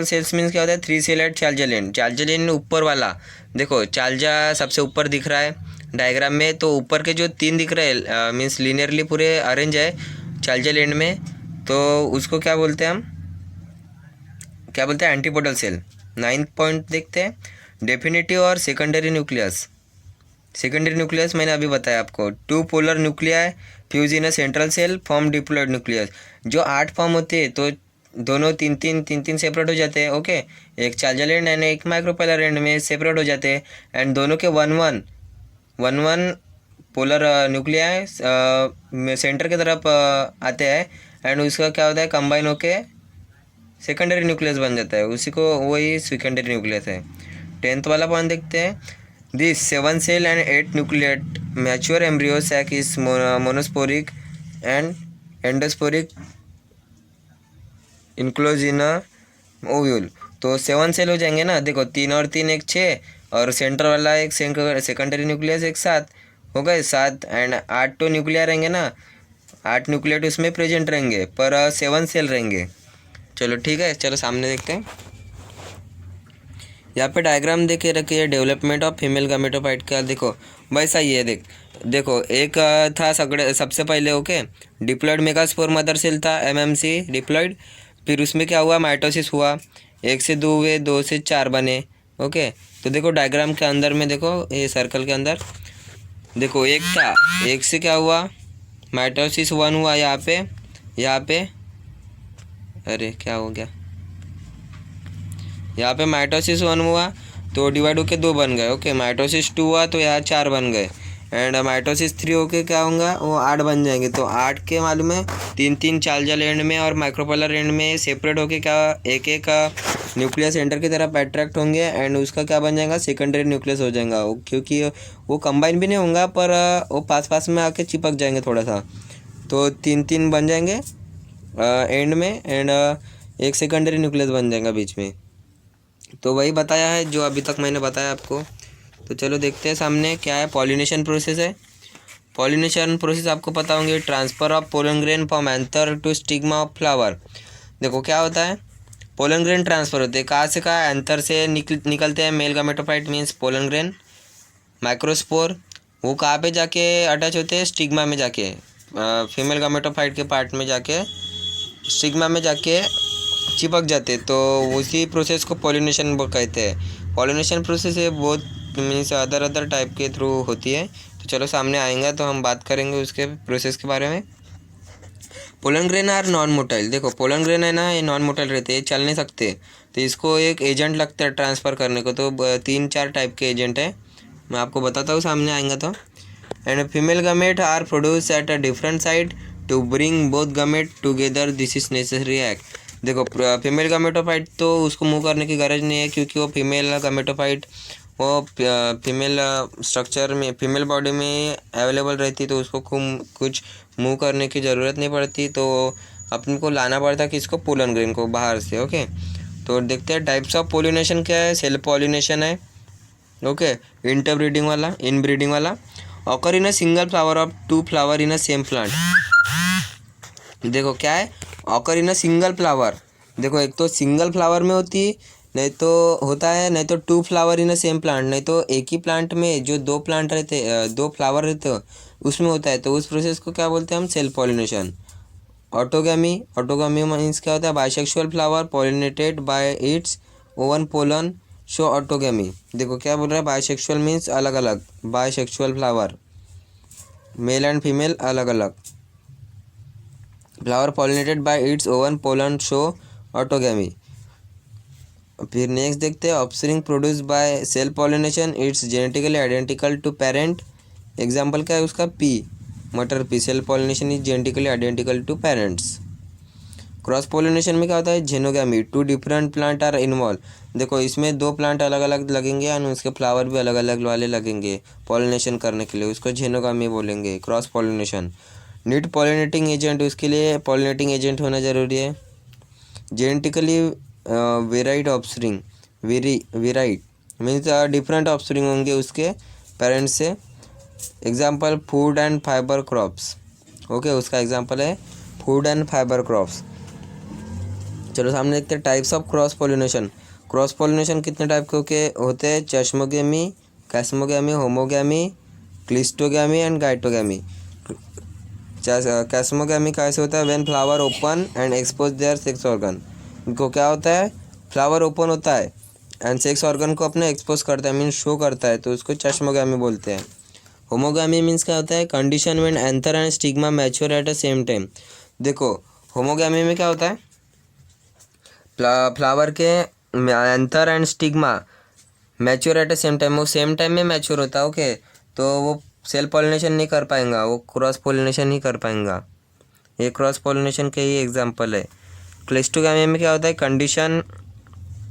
सेल्स मीन्स क्या होता है, 3 सेल एट चालजा लेन ऊपर वाला। देखो चालजा सबसे ऊपर दिख रहा है डायग्राम में, तो ऊपर के जो 3 दिख रहे हैं मीन्स लीनियरली पूरे अरेंज है चालजा लेन में, तो उसको क्या बोलते हैं हम, क्या बोलते हैं, एंटीपोडल सेल। 9th पॉइंट देखते हैं, डेफिनेटिव और सेकेंडरी न्यूक्लियस। सेकेंडरी न्यूक्लियस मैंने अभी बताया आपको, 2 polar nuclei fuse in a central cell form diploid nucleus. जो 8 फॉर्म होते हैं तो दोनों तीन सेपरेट हो जाते हैं। ओके, एक चार्जल एंड एंड एक माइक्रोपोलर एंड में सेपरेट हो जाते हैं, एंड दोनों के वन पोलर न्यूक्लियाई सेंटर की तरफ आते हैं, एंड उसका क्या होता है, कंबाइन होके सेकेंडरी न्यूक्लियस बन जाता है, उसी को वही सेकेंडरी न्यूक्लियस है। 10th वाला पॉइंट देखते हैं, this 7 cell and 8 nucleate mature embryo sac is monosporic and endosporic enclose in ovule. तो 7 सेल हो जाएंगे ना, देखो 3 और 3 एक 6, और सेंटर वाला एक सेकेंडरी न्यूक्लियस एक 7 हो गए 7, एंड 8 तो न्यूक्लियर रहेंगे ना, 8 न्यूक्लिएट उसमें प्रेजेंट रहेंगे, पर 7 सेल रहेंगे। चलो ठीक है, चलो सामने देखते हैं। यहाँ पे डायग्राम देखे रखिए डेवलपमेंट ऑफ फीमेल गामेटोफाइट का। देखो वैसा ही है, देखो एक था सबसे पहले, okay, diploid megaspore mother cell था, एमएमसी डिप्लॉयड। फिर उसमें क्या हुआ, माइटोसिस हुआ, 1 से 2 हुए, 2 से 4 बने। ओके, तो देखो डायग्राम के अंदर में, देखो ये सर्कल के अंदर देखो एक था, एक से क्या हुआ, माइटोसिस 1 हुआ यहाँ पे अरे क्या हो गया, यहाँ पे माइटोसिस 1 हुआ तो डिवाइड होके 2 बन गए। ओके, माइटोसिस 2 हुआ तो यहाँ 4 बन गए, एंड माइटोसिस 3 होके क्या होगा, वो 8 बन जाएंगे। तो 8 के मालूम है 3 चार्जल एंड में और माइक्रोपोलर एंड में सेपरेट होके क्या एक न्यूक्लियस सेंटर की तरफ अट्रैक्ट होंगे, एंड उसका क्या बन जाएगा, सेकेंडरी न्यूक्लियस हो जाएगा। क्योंकि वो कंबाइन भी नहीं होगा, पर वो पास में आके चिपक जाएंगे थोड़ा सा, तो 3 बन जाएंगे एंड में, एंड एक सेकेंडरी न्यूक्लियस बन जाएगा बीच में। तो वही बताया है जो अभी तक मैंने बताया आपको। तो चलो देखते हैं सामने क्या है, पॉलिनेशन प्रोसेस है। पॉलिनेशन प्रोसेस आपको पता होंगे, transfer of pollen grain from anther to stigma of flower. देखो क्या होता है, पोलन ग्रेन ट्रांसफ़र होते हैं कहाँ से कहाँ, एंथर से निकलते हैं male gametophyte means pollen grain, microspore वो कहाँ पे जाके अटैच होते हैं, स्टिग्मा में जाके, फीमेल गामेटोफाइट के पार्ट में जाके, स्टिग्मा में जाके चिपक जाते, तो उसी प्रोसेस को पॉलिनेशन कहते हैं। पॉलिनेशन प्रोसेस है बहुत मीन्स अदर टाइप के थ्रू होती है। तो चलो सामने आएंगे तो हम बात करेंगे उसके प्रोसेस के बारे में। Pollen grain are non motile. देखो पोलन ग्रेन है ना, ये नॉन मोटाइल रहते हैं, चल नहीं सकते, तो इसको एक एजेंट लगता है ट्रांसफ़र करने को। तो 3-4 टाइप के एजेंट है, मैं आपको बताता हूँ सामने आएंगे तो। And female gamete are produce at a different side to bring both gamete together, this is necessary act. देखो फीमेल गामेटोफाइट तो उसको मूव करने की गरज नहीं है, क्योंकि वो फीमेल गामेटोफाइट वो फीमेल स्ट्रक्चर में, फीमेल बॉडी में अवेलेबल रहती, तो उसको कुछ मूव करने की ज़रूरत नहीं पड़ती। तो अपन को लाना पड़ता कि इसको पोलन ग्रेन को बाहर से। ओके, तो देखते हैं टाइप्स ऑफ पोलिनेशन क्या है। सेल्फ पॉलिनेशन है, ओके, इंटरब्रीडिंग वाला, इनब्रीडिंग वाला, occur in a single flower of 2 flower in a same plant. देखो क्या है, occur in a single flower. देखो एक तो सिंगल फ्लावर में होती है, नहीं तो होता है, नहीं तो 2 flower in a same plant, नहीं तो एक ही प्लांट में जो 2 प्लांट रहते, 2 फ्लावर रहते उसमें होता है। तो उस प्रोसेस को क्या बोलते हैं हम, सेल्फ पॉलिनेशन। ऑटोगमी मीन्स क्या होता है, bisexual flower pollinated by its own pollen show autogamy. देखो क्या बोल रहा है, बाइसेक्सुअल मीन्स अलग अलग, bisexual flower male and female अलग अलग, flower pollinated by its own pollen show autogamy. फिर नेक्स्ट देखते हैं, offspring produce by self pollination, its genetically identical to parent. Example क्या है उसका, पी, मटर pea, self pollination is genetically identical to parents. Cross pollination में क्या होता है, जेनोगैमी, 2 डिफरेंट प्लांट आर इन्वॉल्व। देखो इसमें 2 प्लांट अलग अलग लगेंगे और उसके फ्लावर भी अलग अलग वाले लगेंगे पॉलिनेशन करने के लिए, उसको जेनोगैमी बोलेंगे, cross pollination. Need pollinating agent, उसके लिए पॉलिनेटिंग एजेंट होना ज़रूरी है। Genetically varied offspring, varied means different offspring होंगे उसके पेरेंट्स से। Example food and fibre crops. Okay, उसका एग्जाम्पल है फूड एंड फाइबर क्रॉप्स। चलो सामने देखते हैं types of cross pollination. Cross pollination कितने टाइप के होते हैं? चश्मोगेमी, कैस्मोगेमी, होमोगेमी, क्लिस्टोगेमी एंड गाइटोगेमी। कैस्मोगेमी कैसे होता है? When flower open and expose there sex organ. इनको क्या होता है? फ्लावर ओपन होता है एंड सेक्स ऑर्गन को अपने एक्सपोज करता है, मीन्स शो करता है, तो उसको चश्मोगेमी बोलते हैं। होमोगेमी मीन्स क्या होता है? Condition when anther and stigma mature at the same time. देखो होमोगेमी में क्या होता है? फ्लावर के anther and stigma mature at the same time, वो सेम टाइम में मैच्योर होता है। ओके, तो वो सेल्फ पॉलिनेशन नहीं कर पाएंगा, वो क्रॉस पॉलिनेशन ही कर पाएंगा। ये क्रॉस पॉलिनेशन के ही एग्जांपल है। क्लिस्टोगेमी में क्या होता है? Condition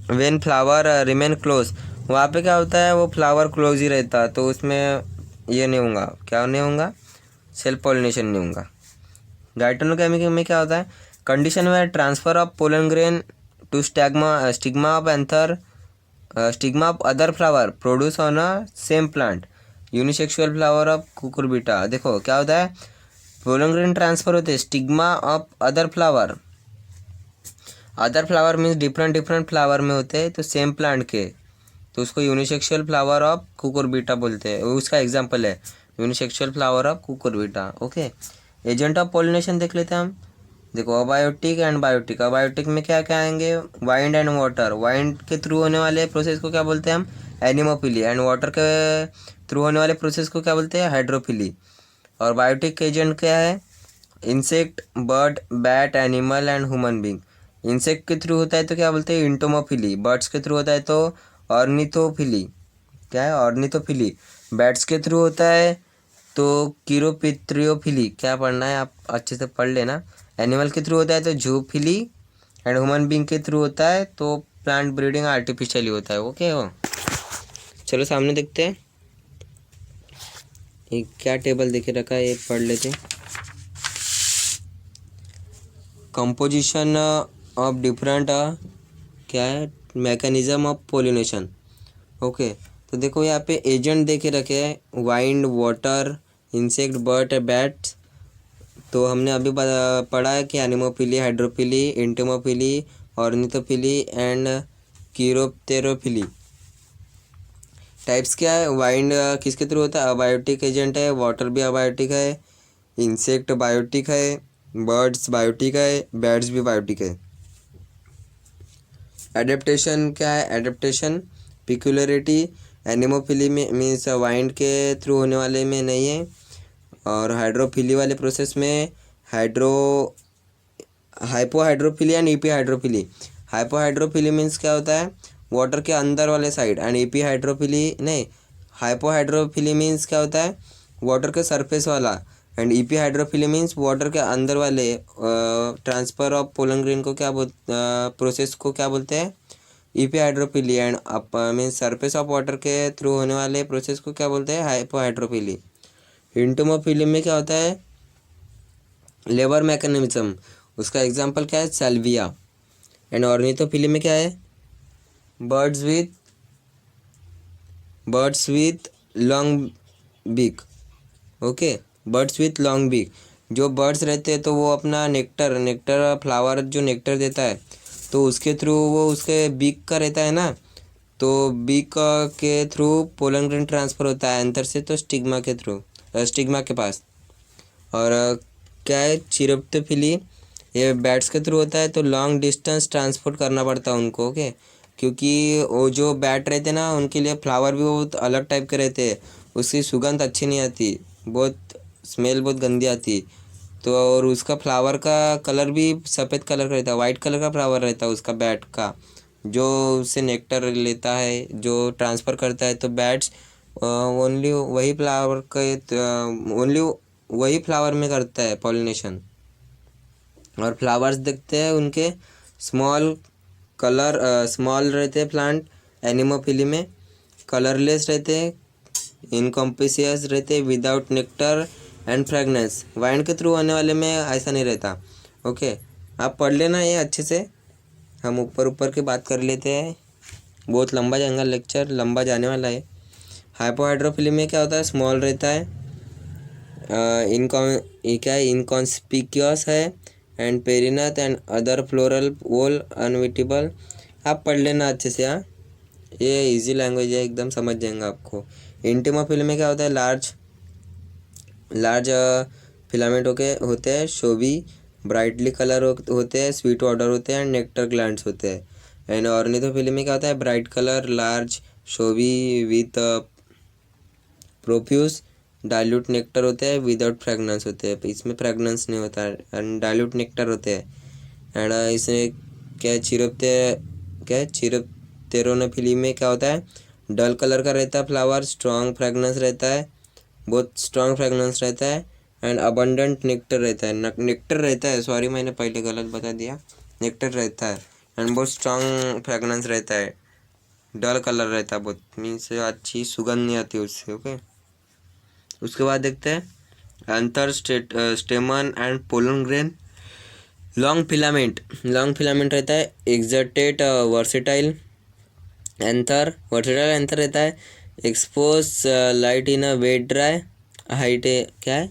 when flower remain close. वहाँ पे क्या होता है? वो फ्लावर क्लोज ही रहता, तो उसमें ये नहीं होगा, क्या नहीं होगा? सेल्फ पॉलिनेशन नहीं होगा। गाइटोनोगेमी में क्या होता है? कंडीशन में transfer of pollen grain to stigma of anther, stigma of other flower produce on a same plant, unisexual flower of Cucurbita. देखो क्या होता है? पोलन ग्रेन ट्रांसफर होते हैं stigma of other flower. Other flower means different different flower में होते हैं, तो सेम प्लांट के, तो उसको यूनिसेक्सुअल फ्लावर ऑफ कुकुरबिटा बोलते हैं। उसका एग्जांपल है unisexual flower of Cucurbita. Okay, agent of pollination देख लेते हैं हम। देखो अबायोटिक एंड बायोटिक। अबायोटिक में क्या क्या आएंगे? Wind and water. वाइंड के थ्रू होने वाले प्रोसेस को क्या बोलते हैं हम? एनिमोफिली। एंड वाटर के थ्रू होने वाले प्रोसेस को क्या बोलते हैं? हाइड्रोफिली। और बायोटिक एजेंट क्या है? Insect, bird, bat, animal and human being. Insect के थ्रू होता है तो क्या बोलते हैं? इंटोमोफिली। बर्ड्स के थ्रू होता है तो ऑर्निथोफिली। क्या है? ऑर्निथोफिली। बैट्स के थ्रू होता है तो कीरोपित्रियोफिली। क्या पढ़ना है आप अच्छे से पढ़ लेना। एनिमल के थ्रू होता है तो जूफिली। एंड ह्यूमन बींग के थ्रू होता है तो प्लांट ब्रीडिंग आर्टिफिशियली होता है। ओके हो, चलो सामने देखते हैं ये क्या टेबल देखे रखा है, ये पढ़ लेते हैं। कंपोजिशन ऑफ डिफरेंट क्या है? Mechanism of pollination. ओके, तो देखो यहाँ पे एजेंट देखे रखे हैं, wind, water, insect, bird, bats. तो हमने अभी पढ़ा है कि anemophily, hydrophily, entomophily, ornithophily and chiropterophily. Types क्या है? वाइंड किसके थ्रू होता है? अबायोटिक एजेंट है। वाटर भी अबायोटिक है। इंसेक्ट बायोटिक है। बर्ड्स बायोटिक है। बैट्स भी बायोटिक है। एडेप्टेशन क्या है? एडेप्टेशन पिक्यूलरिटी एनिमोफिली में मीन्स वाइंड के थ्रू होने वाले में नहीं है। और हाइड्रोफिली वाले प्रोसेस में hypohydrophily and EP hydrophily. Hypohydrophily means क्या होता है? वाटर के अंदर वाले साइड। एंड ईपी हाइड्रोफिली नहीं, हाइपोहाइड्रोफिली मीन्स क्या होता है? वाटर के सरफेस वाला। And EP hydrophily means water के अंदर वाले। ट्रांसफर ऑफ पोलन ग्रेन को क्या प्रोसेस को क्या बोलते हैं? EP hydrophily. And means surface of water के थ्रू होने वाले प्रोसेस को क्या बोलते हैं? हाइपोहाइड्रोफिली। इंटोमोफिली में क्या होता है? Labour mechanism. उसका एग्जांपल क्या है? सेल्विया। एंड ऑर्निथोफिली में क्या है? Birds with long beak. Okay, birds with long beak. जो बर्ड्स रहते हैं तो वो अपना नेक्टर फ्लावर जो नेक्टर देता है तो उसके थ्रू वो उसके बीक का रहता है ना, तो बीक के थ्रू पोलन ग्रेन ट्रांसफ़र होता है एंथर से तो स्टिग्मा के थ्रू, स्टिग्मा के पास। और क्या है? चिरोप्टोफिली, ये बैट्स के थ्रू होता है तो लॉन्ग डिस्टेंस ट्रांसपोर्ट करना पड़ता है उनको। ओके, क्योंकि वो जो बैट रहते हैं ना उनके लिए फ्लावर भी बहुत अलग टाइप के रहते हैं, उसकी सुगंध अच्छी नहीं आती, बहुत स्मेल बहुत गंदी आती। तो और उसका फ्लावर का कलर भी सफ़ेद कलर का रहता है, वाइट कलर का फ्लावर रहता है उसका बैट का, जो उससे नेक्टर लेता है, जो ट्रांसफ़र करता है। तो बैट्स ओनली वही फ्लावर का ओनली वही फ्लावर में करता है पॉलिनेशन। और फ्लावर्स देखते हैं उनके स्मॉल रहते हैं प्लांट। एनिमोफिली में कलरलेस रहते हैं, इनकॉम्पिशियस रहते हैं, without nectar and fragrance. Wind के थ्रू आने वाले में ऐसा नहीं रहता। ओके, आप पढ़ लेना ये अच्छे से, हम ऊपर की बात कर लेते हैं, बहुत लंबा जाएगा लेक्चर, लंबा जाने वाला है। हाइपोहाइड्रोफिली में क्या होता है? स्मॉल रहता है, क्या है? इनकॉन्स्पिक्यूअस है एंड पेरिनथ एंड अदर फ्लोरल वोल अनविटेबल। आप पढ़ लेना अच्छे से। हाँ, ये इजी लैंग्वेज है, एकदम समझ जाएंगे आपको। इंटिमोफिली में क्या होता है, लार्ज फिलामेंट होते हैं, शोबी ब्राइटली कलर होते हैं, स्वीट ऑर्डर होते हैं एंड नेक्टर ग्लैंड्स होते हैं। एंड ऑर्निथोफिली में क्या होता है, bright colour, large, Shobi with profuse dilute nectar होते हैं, विदाउट फ्रेगनेंस होते हैं। इसमें फ्रेगनेंस नहीं होता है एंड डाइल्यूट नेक्टर होते हैं। एंड इसमें क्या चिरोप्टेरोनोफिली में क्या होता है, डल कलर का रहता है फ्लावर, स्ट्रॉन्ग फ्रेगनेंस रहता है, बहुत स्ट्रॉन्ग फ्रेगनेंस रहता है एंड अबंडेंट नेक्टर रहता है। नेक्टर रहता है, सॉरी मैंने पहले गलत बता दिया, नेक्टर रहता है एंड बहुत स्ट्रॉन्ग फ्रेगनेंस रहता है, डल कलर रहता है बहुत, मीन्स अच्छी सुगंध नहीं आती उससे। ओके, उसके बाद देखते हैं anther stamen and pollen grain. Long filament रहता है, एग्जर्टेड वर्सेटाइल एंथर रहता है, expose light in a wet dry height, क्या है,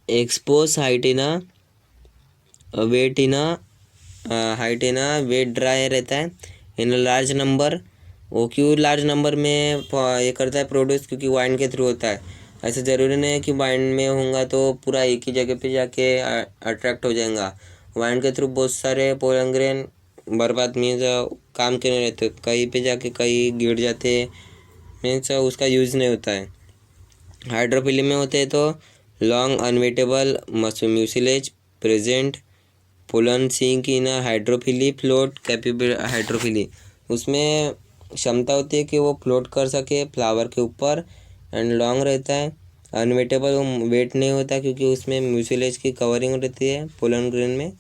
expose height in a wet dry रहता है इन लार्ज नंबर। वो क्यों लार्ज नंबर में ये करता है प्रोड्यूस, क्योंकि वाइन के थ्रू होता है। ऐसे ज़रूरी नहीं है कि वाइन में होगा तो पूरा एक ही जगह पे जाके अट्रैक्ट हो जाएगा। वाइन के थ्रू बहुत सारे पोलन ग्रेन बर्बाद मीन्स काम के नहीं रहते, कहीं पे जाके कहीं गिर जाते, मीन्स उसका यूज़ नहीं होता है। हाइड्रोफिली में होते हैं तो long unwettable mucilage present, pollen sink in hydrophily float capable hydrophily, उसमें क्षमता होती है कि वो फ्लोट कर सके फ्लावर के ऊपर एंड लॉन्ग रहता है। अनवेटेबल, वो वेट नहीं होता क्योंकि उसमें म्यूसिलेज की कवरिंग रहती है पोलन ग्रेन में।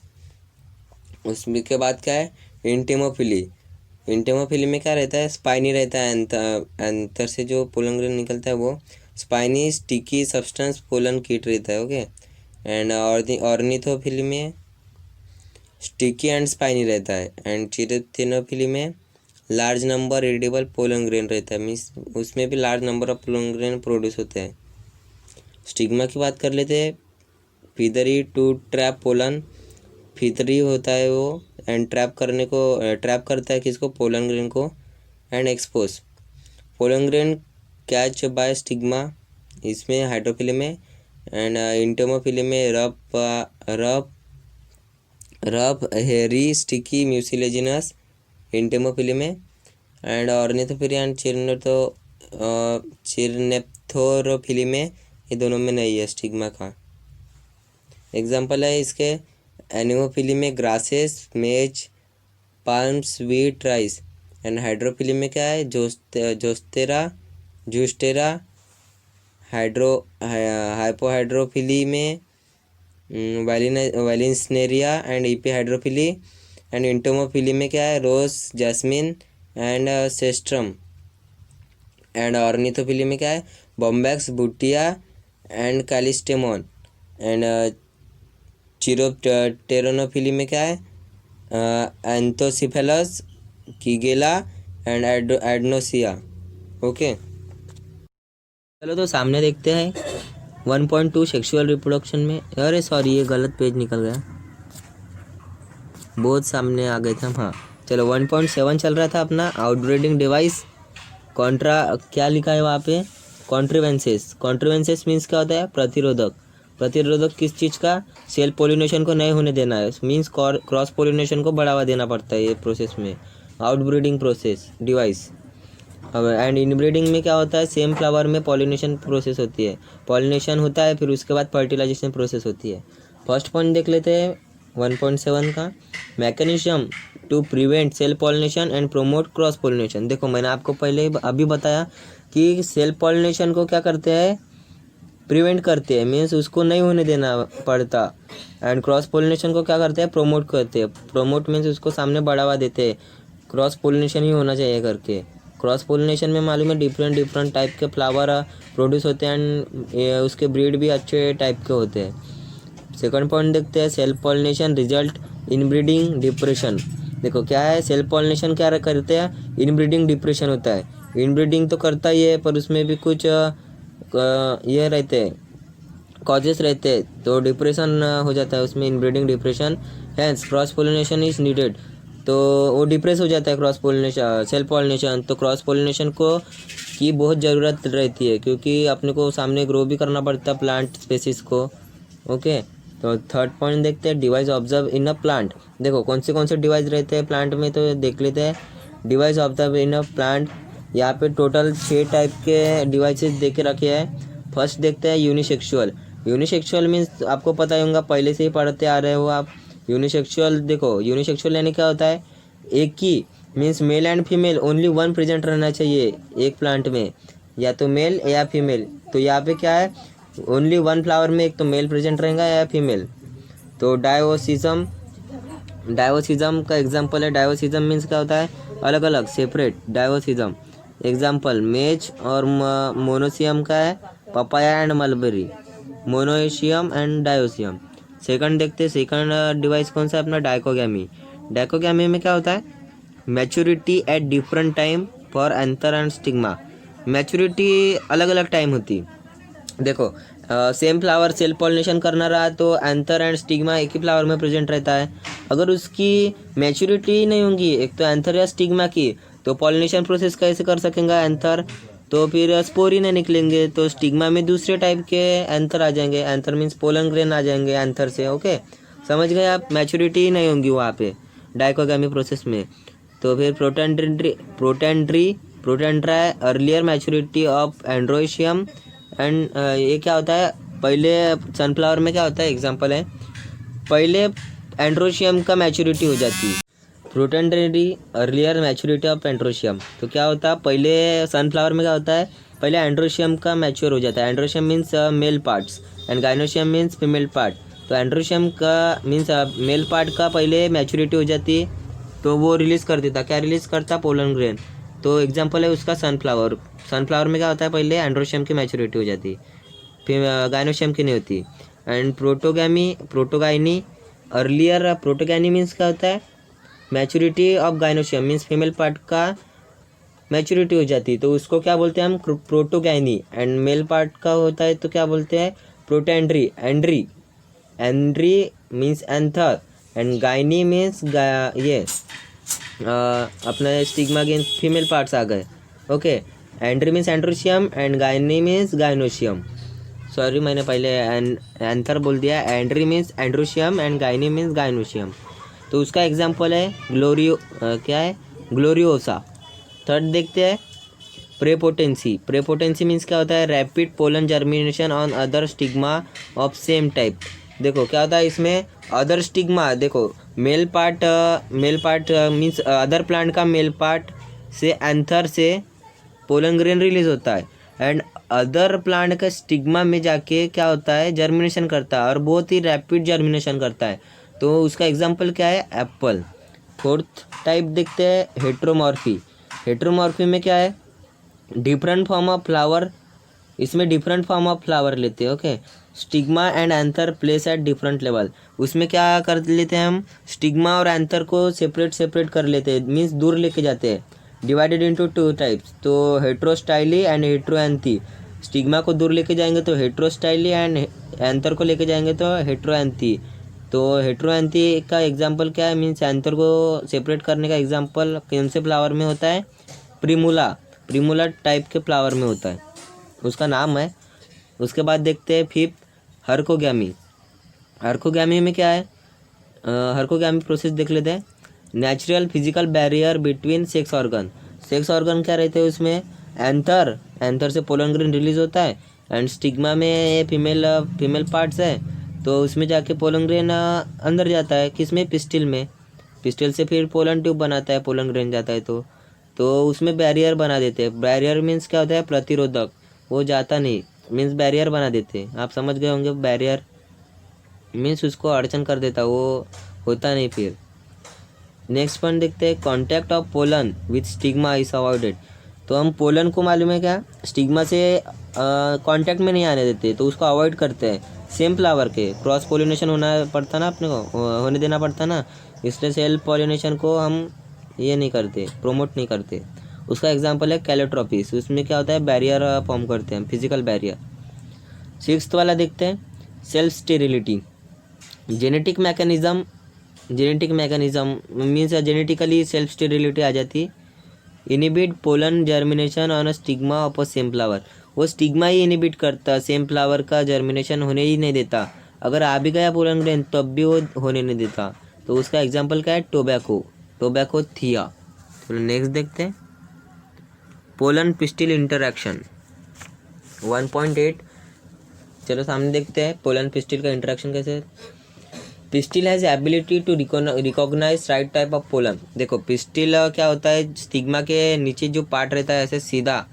उसके बाद क्या है, इंटेमोफिली में क्या रहता है, स्पाइनी रहता है, एंथर से जो पोलन ग्रेन निकलता है वो स्पाइनी स्टिकी सब्सटेंस पोलन कीट रहता है। ओके, एंड ऑर्निथोफिली में स्टिकी एंड स्पाइनी रहता है एंड चिरोथेनोफिली में large number edible pollen grain रहता है, मीन्स उसमें भी large number of pollen grain produce होते हैं। स्टिग्मा की बात कर लेते हैं, feathery to trap pollen, feathery होता है वो एंड ट्रैप करता है किसको, पोलन ग्रेन को and expose pollen grain catch by stigma, इसमें हाइड्रोफिली में। एंड इंटेमोफिली में रफ हेरी स्टिकी म्यूसिलेजिनस इंटेमोफिली में। एंड ऑर्निथोफिली एंड चिरनेप्थोरोफिली में, ये दोनों में नहीं है स्टिग्मा का। एग्जाम्पल है इसके, एनिमोफिली में ग्रासेस, मेज, palms, wheat, rice. And hydrophily में क्या है, जूस्टेरा। हाइपोहाइड्रोफिली में वैलिन्सनेरिया एंड इपीहाइड्रोफिली। एंड इंटोमोफिली में क्या है, रोज, जैस्मिन एंड सेस्ट्रम। एंड ऑर्निथोफिली में क्या है, बॉम्बैक्स, बुटिया एंड कैलिस्टेमोन। एंड चिरोप्टेरोनोफिली में क्या है, एंथोसिफेलस, कीगेला एंड एडनोसिया। ओके, चलो तो सामने देखते हैं 1.2 सेक्सुअल रिप्रोडक्शन में। अरे सॉरी, ये गलत पेज निकल गया, बहुत सामने आ गए थे हम। हाँ चलो, 1.7 चल रहा था अपना आउटब्रीडिंग डिवाइस। कॉन्ट्रा क्या लिखा है वहाँ पे, कॉन्ट्रीवेंसेस मीन्स क्या होता है, प्रतिरोधक किस चीज़ का, सेल्फ पोलिनेशन को नहीं होने देना है, मीन्स क्रॉस पोलिनेशन को बढ़ावा देना पड़ता है ये प्रोसेस में, आउटब्रीडिंग प्रोसेस डिवाइस। अब एंड इनब्रीडिंग में क्या होता है, सेम फ्लावर में पॉलिनेशन प्रोसेस होती है, पॉलिनेशन होता है फिर उसके बाद फर्टिलाइजेशन प्रोसेस होती है। फर्स्ट पॉइंट देख लेते हैं 1.7 का, mechanism to prevent self pollination and promote cross pollination. देखो मैंने आपको पहले अभी बताया कि सेल्फ पॉलिनेशन को क्या करते हैं, प्रिवेंट करते हैं, मीन्स उसको नहीं होने देना पड़ता। एंड क्रॉस पोलिनेशन को क्या करते हैं, प्रोमोट करते हैं, प्रोमोट मीन्स उसको सामने बढ़ावा देते हैं, क्रॉस पोलिनेशन ही होना चाहिए करके। क्रॉस पोलिनेशन में मालूम है डिफरेंट टाइप के फ्लावर प्रोड्यूस होते हैं एंड उसके ब्रीड भी अच्छे टाइप के होते हैं। सेकंड पॉइंट देखते हैं, self pollination result in breeding depression. देखो क्या है, सेल्फ पॉलिनेशन क्या करते हैं, इन ब्रीडिंग डिप्रेशन होता है। इन ब्रीडिंग तो करता ही है पर उसमें भी कुछ ये रहते हैं, कॉजेस रहते हैं तो डिप्रेशन हो जाता है उसमें, inbreeding depression, hence cross pollination is needed. तो वो डिप्रेस हो जाता है क्रॉस पोलिनेशन, सेल्फ पोलिनेशन। तो क्रॉस पोलिनेशन को की बहुत ज़रूरत रहती है क्योंकि अपने को सामने ग्रो भी करना पड़ता है प्लांट स्पेसिस को। ओके, तो थर्ड पॉइंट देखते हैं, device observe in a plant. देखो कौन से डिवाइस रहते हैं प्लांट में, तो देख लेते हैं। Device observe in a plant, यहाँ पे टोटल 6 टाइप के डिवाइसेस दे के रखे हैं। फर्स्ट देखते हैं यूनिसेक्सुअल। यूनिसेक्सुअल मीन्स आपको पता ही होगा, पहले से ही पढ़ते आ रहे हो आप। यूनिसेक्सुअल देखो, यूनिसेक्सुअल यानी क्या होता है, एक ही means male and female only one present रहना चाहिए एक प्लांट में, या तो मेल या फीमेल। तो यहाँ पे क्या है, ओनली वन फ्लावर में एक तो मेल प्रेजेंट रहेगा या फीमेल। तो डायोसिज्म, डायोसिज्म का एग्जांपल है। डायोसिज्म मीन्स क्या होता है, अलग अलग सेपरेट डायोसिज्म। एग्जांपल मेज और मोनोसियम का है, papaya and mulberry, monoecious and dioecious. Second देखते हैं, सेकंड डिवाइस कौन सा है अपना, डाइकोगैमी। डाइकोगैमी में क्या होता है, maturity at different time for anther and stigma. Maturity अलग अलग टाइम होती, देखो सेम फ्लावर सेल्फ पॉलिनेशन करना रहा तो एंथर एंड स्टिग्मा एक ही फ्लावर में प्रेजेंट रहता है। अगर उसकी मैच्योरिटी नहीं होगी एक तो एंथर या स्टिग्मा की, तो पॉलिनेशन प्रोसेस कैसे कर सकेगा एंथर, तो फिर स्पोर ही नहीं निकलेंगे। तो स्टिग्मा में दूसरे टाइप के एंथर आ जाएंगे, एंथर मीन्स पोलन ग्रेन आ जाएंगे एंथर से। ओके, समझ गए आप, मैच्योरिटी नहीं होंगी वहाँ पे डाइकोगामी प्रोसेस में। तो फिर protandry earlier maturity of androecium and ये क्या होता है, पहले सनफ्लावर में क्या होता है, एग्जांपल है, पहले एंड्रोशियम का मैच्योरिटी हो जाती है। प्रोटेंडरी अर्लियर मैच्योरिटी ऑफ एंड्रोशियम, तो क्या होता है, पहले सनफ्लावर में क्या होता है, पहले एंड्रोशियम का मैच्योर हो जाता है। Androecium means male parts and gynoecium means female part. तो एंड्रोशियम का मीन्स मेल पार्ट का पहले मैच्योरिटी हो जाती है तो वो रिलीज़ कर देता, क्या रिलीज़ करता, पोलन ग्रेन। तो एग्जांपल है उसका सनफ्लावर। सनफ्लावर में क्या होता है, पहले एंड्रोशियम की मैच्योरिटी हो जाती, फिर गाइनोशियम की नहीं होती। And protogyny earlier, protogyny means क्या होता है, maturity of gynoecium means female part का मैच्योरिटी हो जाती, तो उसको क्या बोलते हैं हम, प्रोटोगाइनी। एंड मेल पार्ट का होता है तो क्या बोलते हैं, protandry. Andry means anther and gyny means ये अपना स्टिग्मा गेन फीमेल पार्ट्स आ गए। Okay, andry means androecium and gyny means gynoecium. Sorry मैंने पहले एंथर बोल दिया। Andry means androecium and gyny means gynoecium. तो उसका एग्जांपल है क्या है, ग्लोरियोसा। थर्ड देखते हैं, प्रेपोटेंसी। प्रेपोटेंसी मीन्स क्या होता है, rapid pollen germination on other stigma of same type. देखो क्या होता है इसमें, अदर स्टिग्मा, देखो male part means other plant का मेल पार्ट से एंथर से पोलन ग्रेन रिलीज होता है एंड अदर प्लांट का स्टिग्मा में जाके क्या होता है, जर्मिनेशन करता है और बहुत ही रैपिड जर्मिनेशन करता है। तो उसका एग्जांपल क्या है, एप्पल। फोर्थ टाइप देखते हैं, हेट्रोमॉर्फी। हेट्रोमॉर्फी में क्या है, डिफरेंट फॉर्म ऑफ फ्लावर, इसमें डिफरेंट फॉर्म ऑफ फ्लावर लेते हैं। Okay, stigma and anther place at different level. उसमें क्या कर लेते हैं हम, स्टिग्मा और एंथर को सेपरेट कर लेते हैं, मीन्स दूर लेके जाते हैं। डिवाइडेड इनटू 2 टाइप्स, तो हेट्रोस्टाइली एंड हेट्रोएंथी। स्टिग्मा को दूर लेके जाएंगे तो हेट्रोस्टाइली एंड एंथर को लेके जाएंगे तो हेट्रोएंथी। तो हेट्रोएंथी का एग्जांपल क्या है, मीन्स एंथर को सेपरेट करने का एग्जांपल कौन से फ्लावर में होता है, प्रिमुला टाइप के फ्लावर में होता है, उसका नाम है। उसके बाद देखते हैं फिफ्थ, हर्कोगैमी। हर्कोगैमी में क्या है, हर्कोगैमी प्रोसेस देख लेते हैं। Natural physical barrier between sex organ. Sex organ क्या रहते हैं उसमें, एंथर से पोलन ग्रेन रिलीज होता है एंड स्टिग्मा में ये फीमेल पार्ट्स है, तो उसमें जाके पोलन ग्रेन अंदर जाता है, किसमें, पिस्टिल में। पिस्टिल से फिर पोलन ट्यूब बनाता है, पोलन ग्रेन जाता है तो उसमें बैरियर बना देते हैं। बैरियर मीन्स क्या होता है, प्रतिरोधक, वो जाता नहीं, मीन्स बैरियर बना देते हैं। आप समझ गए होंगे, बैरियर मीन्स उसको अड़चन कर देता, वो होता नहीं फिर। नेक्स्ट पॉइंट देखते हैं, contact of pollen with stigma is avoided. तो हम पोलन को मालूम है क्या, स्टिग्मा से कांटेक्ट में नहीं आने देते, तो उसको अवॉइड करते हैं। सेम फ्लावर के क्रॉस पोलिनेशन होना पड़ता ना, अपने को होने देना पड़ता ना, इसलिए सेल्फ पोलिनेशन को हम ये नहीं करते, प्रोमोट नहीं करते। उसका एग्जांपल है कैलोट्रोपिस, उसमें क्या होता है, बैरियर फॉर्म करते हैं, फिजिकल बैरियर। सिक्स्थ वाला देखते हैं, self sterility, genetic mechanism means genetically self sterility आ जाती। Inhibit pollen germination on a stigma of a same flower, वो स्टिग्मा ही इनिबिट करता, सेम फ्लावर का जर्मिनेशन होने ही नहीं देता। अगर आ भी गया पोलन ग्रेन तब भी वो होने नहीं देता। तो उसका एग्जाम्पल क्या है, टोबैकोथिया। चलो नेक्स्ट देखते हैं, पोलन पिस्टिल इंटरैक्शन 1.8। चलो सामने देखते हैं पोलन पिस्टिल का इंटरेक्शन कैसे है। Pistil has ability to recognise right type of pollen. देखो पिस्टिल क्या होता है, स्टिग्मा के नीचे जो पार्ट रहता है ऐसे सीधा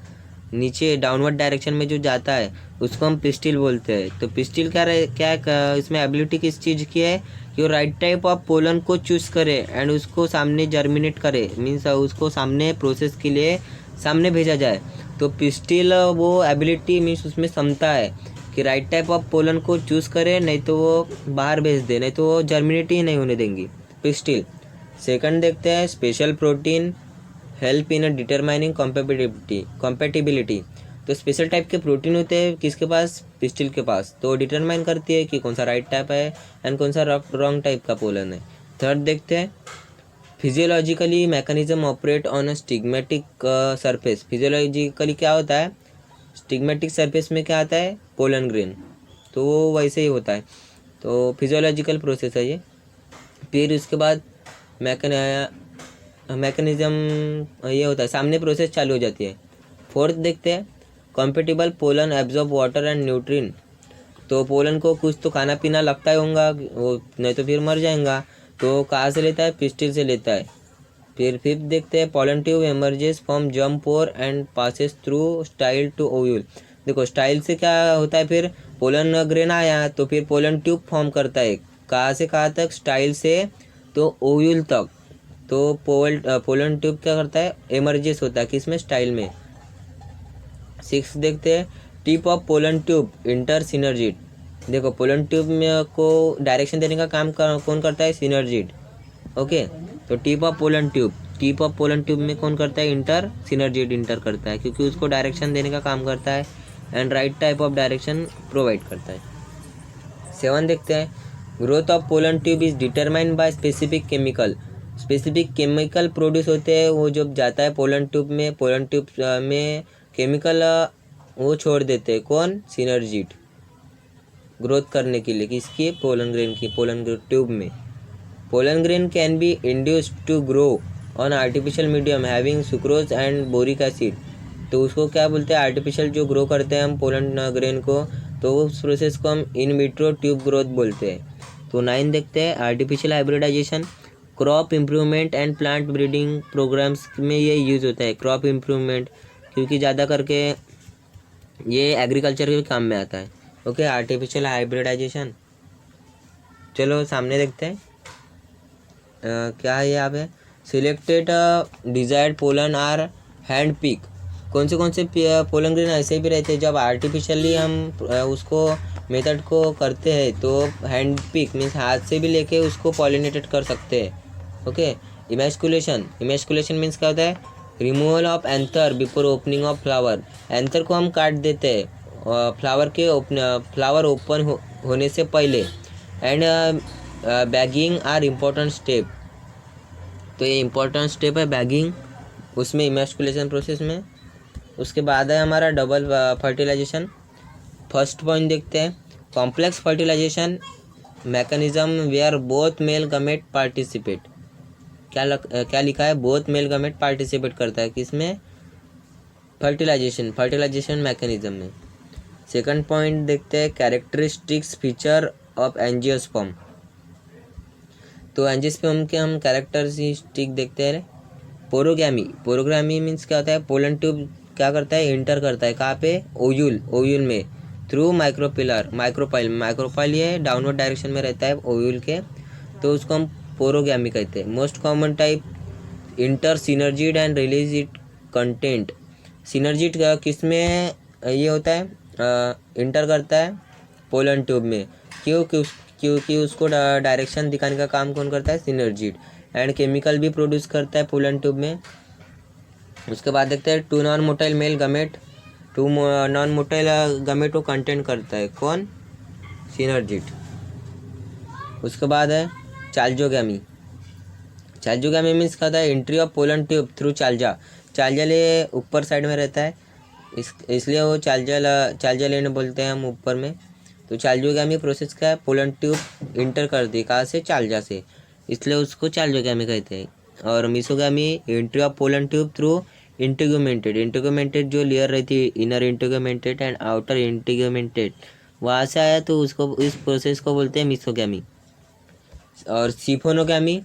नीचे डाउनवर्ड डायरेक्शन में जो जाता है उसको हम पिस्टिल बोलते हैं। तो पिस्टिल क्या इसमें एबिलिटी किस चीज़ की है कि वो राइट टाइप ऑफ पोलन को चूज़ करे एंड उसको सामने जर्मिनेट करे, मीन्स उसको सामने प्रोसेस के लिए सामने भेजा जाए। तो पिस्टिल वो एबिलिटी मीन्स उसमें क्षमता है कि राइट टाइप ऑफ पोलन को चूज़ करे, नहीं तो वो बाहर भेज दे, नहीं तो वो जर्मिनेट ही नहीं होने देंगी पिस्टिल। सेकंड देखते हैं, special protein help in determining compatibility. तो स्पेशल टाइप के प्रोटीन होते हैं किसके पास, पिस्टिल के पास, तो डिटरमाइन करती है कि कौन सा राइट टाइप है एंड कौन सा रॉन्ग टाइप का पोलन है। थर्ड देखते हैं, physiologically mechanism operate on a stigmatic surface. Physiologically क्या होता है, स्टिग्मेटिक सरफेस में क्या आता है, पोलन ग्रेन, तो वो वैसे ही होता है। तो फिजियोलॉजिकल प्रोसेस है ये। फिर उसके बाद मैकेनिज्म ये होता है, सामने प्रोसेस चालू हो जाती है। फोर्थ देखते हैं, compatible pollen absorb water and nutrient. तो पोलन को कुछ तो खाना पीना लगता ही होगा, वो नहीं तो फिर मर जाएगा। तो कहाँ से लेता है, पिस्टिल से लेता है। फिर फिफ्थ देखते हैं, pollen tube emerges from germ pore and passes through style to ovule. देखो स्टाइल से क्या होता है, फिर पोलन ग्रेन आया तो फिर पोलन ट्यूब फॉर्म करता है, कहाँ से कहाँ तक, स्टाइल से तो ओव्यूल तक। तो पोलन ट्यूब क्या करता है, एमर्जेस होता है किसमें, स्टाइल में। सिक्स देखते हैं, tip of pollen tube inter synergid. देखो पोलन ट्यूब में को डायरेक्शन देने का काम कौन करता है, सिनर्जिड। ओके, तो टिप ऑफ पोलन ट्यूब में कौन करता है, इंटर सिनर्जिड इंटर करता है, क्योंकि उसको डायरेक्शन देने का काम करता है and right type of direction provide करता है। 7 देखते हैं, growth of pollen tube is determined by specific chemical produce होते हैं। वो जब जाता है पोलन ट्यूब में केमिकल वो छोड़ देते हैं, कौन, सिनर्जिड, ग्रोथ करने के लिए किसकी, पोलन ट्यूब में। Pollen grain can be induced to grow on artificial medium having sucrose and boric acid. तो उसको क्या बोलते हैं, आर्टिफिशियल जो ग्रो करते हैं हम पोलन ग्रेन को, तो उस प्रोसेस को हम इन विट्रो ट्यूब ग्रोथ बोलते हैं। तो 9 देखते हैं, artificial hybridisation, crop improvement and plant breeding programmes में ये यूज़ होता है, क्रॉप इम्प्रूवमेंट, क्योंकि ज़्यादा करके ये एग्रीकल्चर के काम में आता है। Okay, artificial hybridisation. चलो सामने देखते हैं क्या है यहाँ पे, selected desired pollen are hand pick. कौन से पोलन ग्रेन ऐसे भी रहते हैं जब आर्टिफिशियली हम उसको मेथड को करते हैं तो हैंड पिक मीन्स हाथ से भी लेके उसको पॉलिनेटेड कर सकते हैं। ओके, इमेस्कुलेशन मीन्स क्या होता है, removal of anther before opening of flower. Anther को हम काट देते हैं फ्लावर ओपन होने से पहले। And bagging are important step. तो ये इम्पोर्टेंट स्टेप है बैगिंग, उसमें इमेस्कुलेशन प्रोसेस में। उसके बाद है हमारा डबल फर्टिलाइजेशन। फर्स्ट पॉइंट देखते हैं, complex fertilisation mechanism where both male gamete participate. क्या लिखा है, बोथ मेल गमेट पार्टिसिपेट करता है किसमें, फर्टिलाइजेशन मैकेनिज्म में। सेकंड पॉइंट देखते हैं, कैरेक्टरिस्टिक्स फीचर ऑफ एंजियोस्पर्म। तो एंजियोस्पर्म के हम कैरेक्टरिस्टिक देखते हैं। पोरोग्रामी मीन्स क्या होता है, पोलन ट्यूब क्या करता है, इंटर करता है कहाँ पे, ओव्यूल में, थ्रू माइक्रोपाइल ये डाउनवर्ड डायरेक्शन में रहता है ओव्यूल के, तो उसको हम पोरोगैमी कहते हैं। Most common type inter synergid and release it content. Synergid किस में ये होता है, इंटर करता है पोलन ट्यूब में, क्योंकि उसको डायरेक्शन दिखाने का काम कौन करता है, सिनर्जिड। एंड केमिकल भी प्रोड्यूस करता है पोलन ट्यूब में। उसके बाद देखते हैं, टू नॉन मोटाइल गमेट को कंटेंट करता है कौन, सिनर्जिट। उसके बाद है चाल्जोगैमी। चाल्जोगैमी मीन्स क्या होता है, entry of pollen tube through chalaza. Chalaza ले ऊपर साइड में रहता है, इसलिए वो चाल्जा लेने बोलते हैं हम ऊपर में। तो चाल्जोगैमी प्रोसेस का है, पोलन ट्यूब इंटर करती है कहाँ से, चाल्जा से, इसलिए उसको चाल्जोगैमी कहते हैं। और mesogamy entry of pollen tube through integumented. Integumented जो लेयर रहती है, inner integumented and outer integumented, वहाँ से आया तो उसको, इस प्रोसेस को बोलते हैं मीसोगैमी। और सिफोनोगैमी।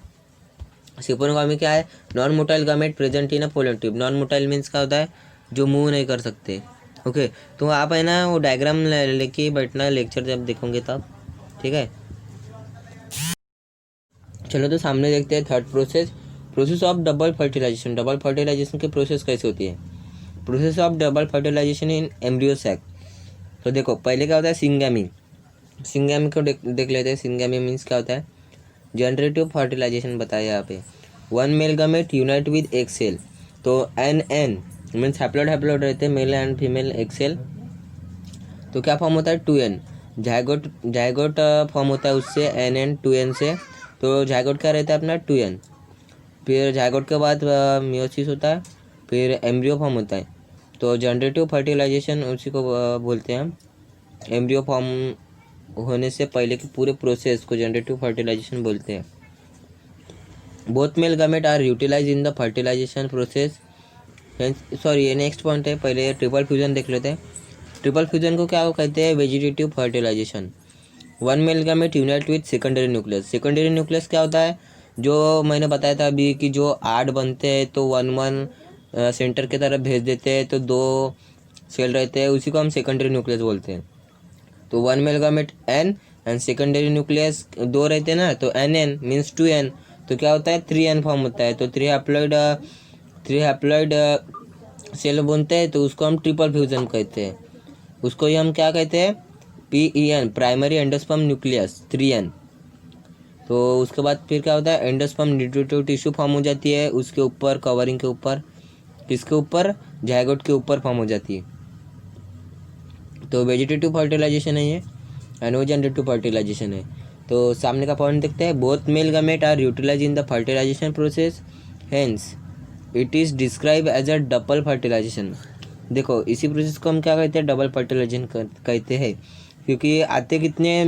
सिफोनोगैमी क्या है, non motile gamete present in a pollen tube. Non motile means क्या होता है, जो मूव नहीं कर सकते। ओके, तो आप है ना वो डायग्राम लेके बैठना लेक्चर जब देखोगे तब, ठीक है। चलो तो सामने देखते हैं third process, process of double fertilisation. Double fertilisation की प्रोसेस कैसे होती है, process of double fertilisation in embryo sac. तो देखो पहले क्या होता है, सिंगैमी। सिंगैमी को देख लेते हैं। सिंगैमी मीन्स क्या होता है, जनरेटिव फर्टिलाइजेशन बताया यहाँ पे। One male gamete unite with एक सेल। तो एन मीन्स हैप्लॉइड रहते हैं, मेल एंड फीमेल एक सेल। तो क्या फॉर्म होता है, 2n। जाइगोट फॉर्म होता है उससे NN 2n से। तो जाइगोट क्या रहता है अपना 2n। फिर जाइगोट के बाद मियोसिस होता है, फिर एम्ब्रियो फॉर्म होता है। तो जनरेटिव फर्टिलाइजेशन उसी को बोलते हैं हम। एम्ब्रियो फॉर्म होने से पहले की पूरे प्रोसेस को जनरेटिव फर्टिलाइजेशन बोलते हैं। Both male gamete are utilize in the fertilization process. Sorry, ये नेक्स्ट पॉइंट है, पहले ट्रिपल फ्यूजन देख लेते हैं। ट्रिपल फ्यूजन को क्या कहते हैं, vegetative fertilization. One male gamete unite with secondary nucleus. Secondary nucleus क्या होता है, जो मैंने बताया था अभी कि जो 8 बनते हैं तो 1 सेंटर की तरफ भेज देते हैं, तो 2 सेल रहते हैं, उसी को हम सेकेंडरी न्यूक्लियस बोलते हैं। तो one male gamete N and secondary nucleus 2 रहते हैं ना, तो NN मीन्स 2n। तो क्या होता है, 3n फॉर्म होता है। तो 3 हैप्लॉइड सेल बनते हैं, तो उसको हम ट्रिपल फ्यूजन कहते हैं। उसको ही हम क्या कहते हैं, PEN, primary endosperm nucleus 3n। तो उसके बाद फिर क्या होता है, एंडोस्पर्म न्यूट्रिटिव टिश्यू फॉर्म हो जाती है उसके ऊपर, कवरिंग के ऊपर, किसके ऊपर, जाइगोट के ऊपर फॉर्म हो जाती है। तो वेजिटेटिव फर्टिलाइजेशन है ये, एंड वो जनरेटिव फर्टिलाइजेशन है। तो सामने का पॉइंट देखते हैं, both male gamete are utilize in the fertilization process, hence it is describe as a double fertilization. देखो इसी प्रोसेस को हम क्या कहते हैं, डबल फर्टिलाइजेशन कहते हैं, क्योंकि आते कितने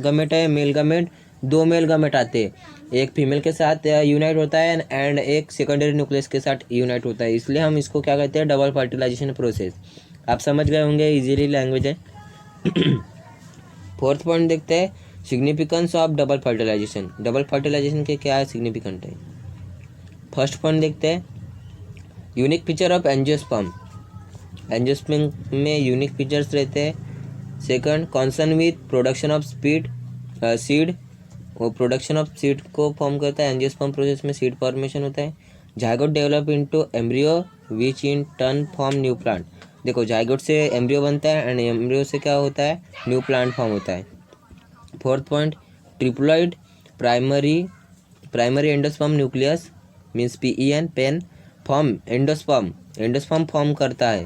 गमेट है, मेल गमेट 2 मेल गमेट आते हैं, एक फीमेल के साथ यूनाइट होता है एंड एक सेकेंडरी न्यूक्लियस के साथ यूनाइट होता है, इसलिए हम इसको क्या कहते हैं, डबल फर्टिलाइजेशन प्रोसेस। आप समझ गए होंगे, इजीली लैंग्वेज है। फोर्थ पॉइंट देखते हैं, significance of double fertilisation. Double fertilisation के क्या सिग्निफिकेंट है। फर्स्ट पॉइंट देखते हैं, unique feature of angiosperm. Angiosperm में यूनिक फीचर्स रहते हैं। Second, concern with production of seed. वो प्रोडक्शन ऑफ सीड को फॉर्म करता है, एंजियोस्पर्म प्रोसेस में सीड फॉर्मेशन होता है। Zygote develop into embryo which in turn form new plant. देखो जाइगोट से एम्ब्रियो बनता है एंड एम्ब्रियो से क्या होता है, न्यू प्लांट फॉर्म होता है। Fourth point, triploid primary endosperm nucleus means PEN PEN form endosperm form करता है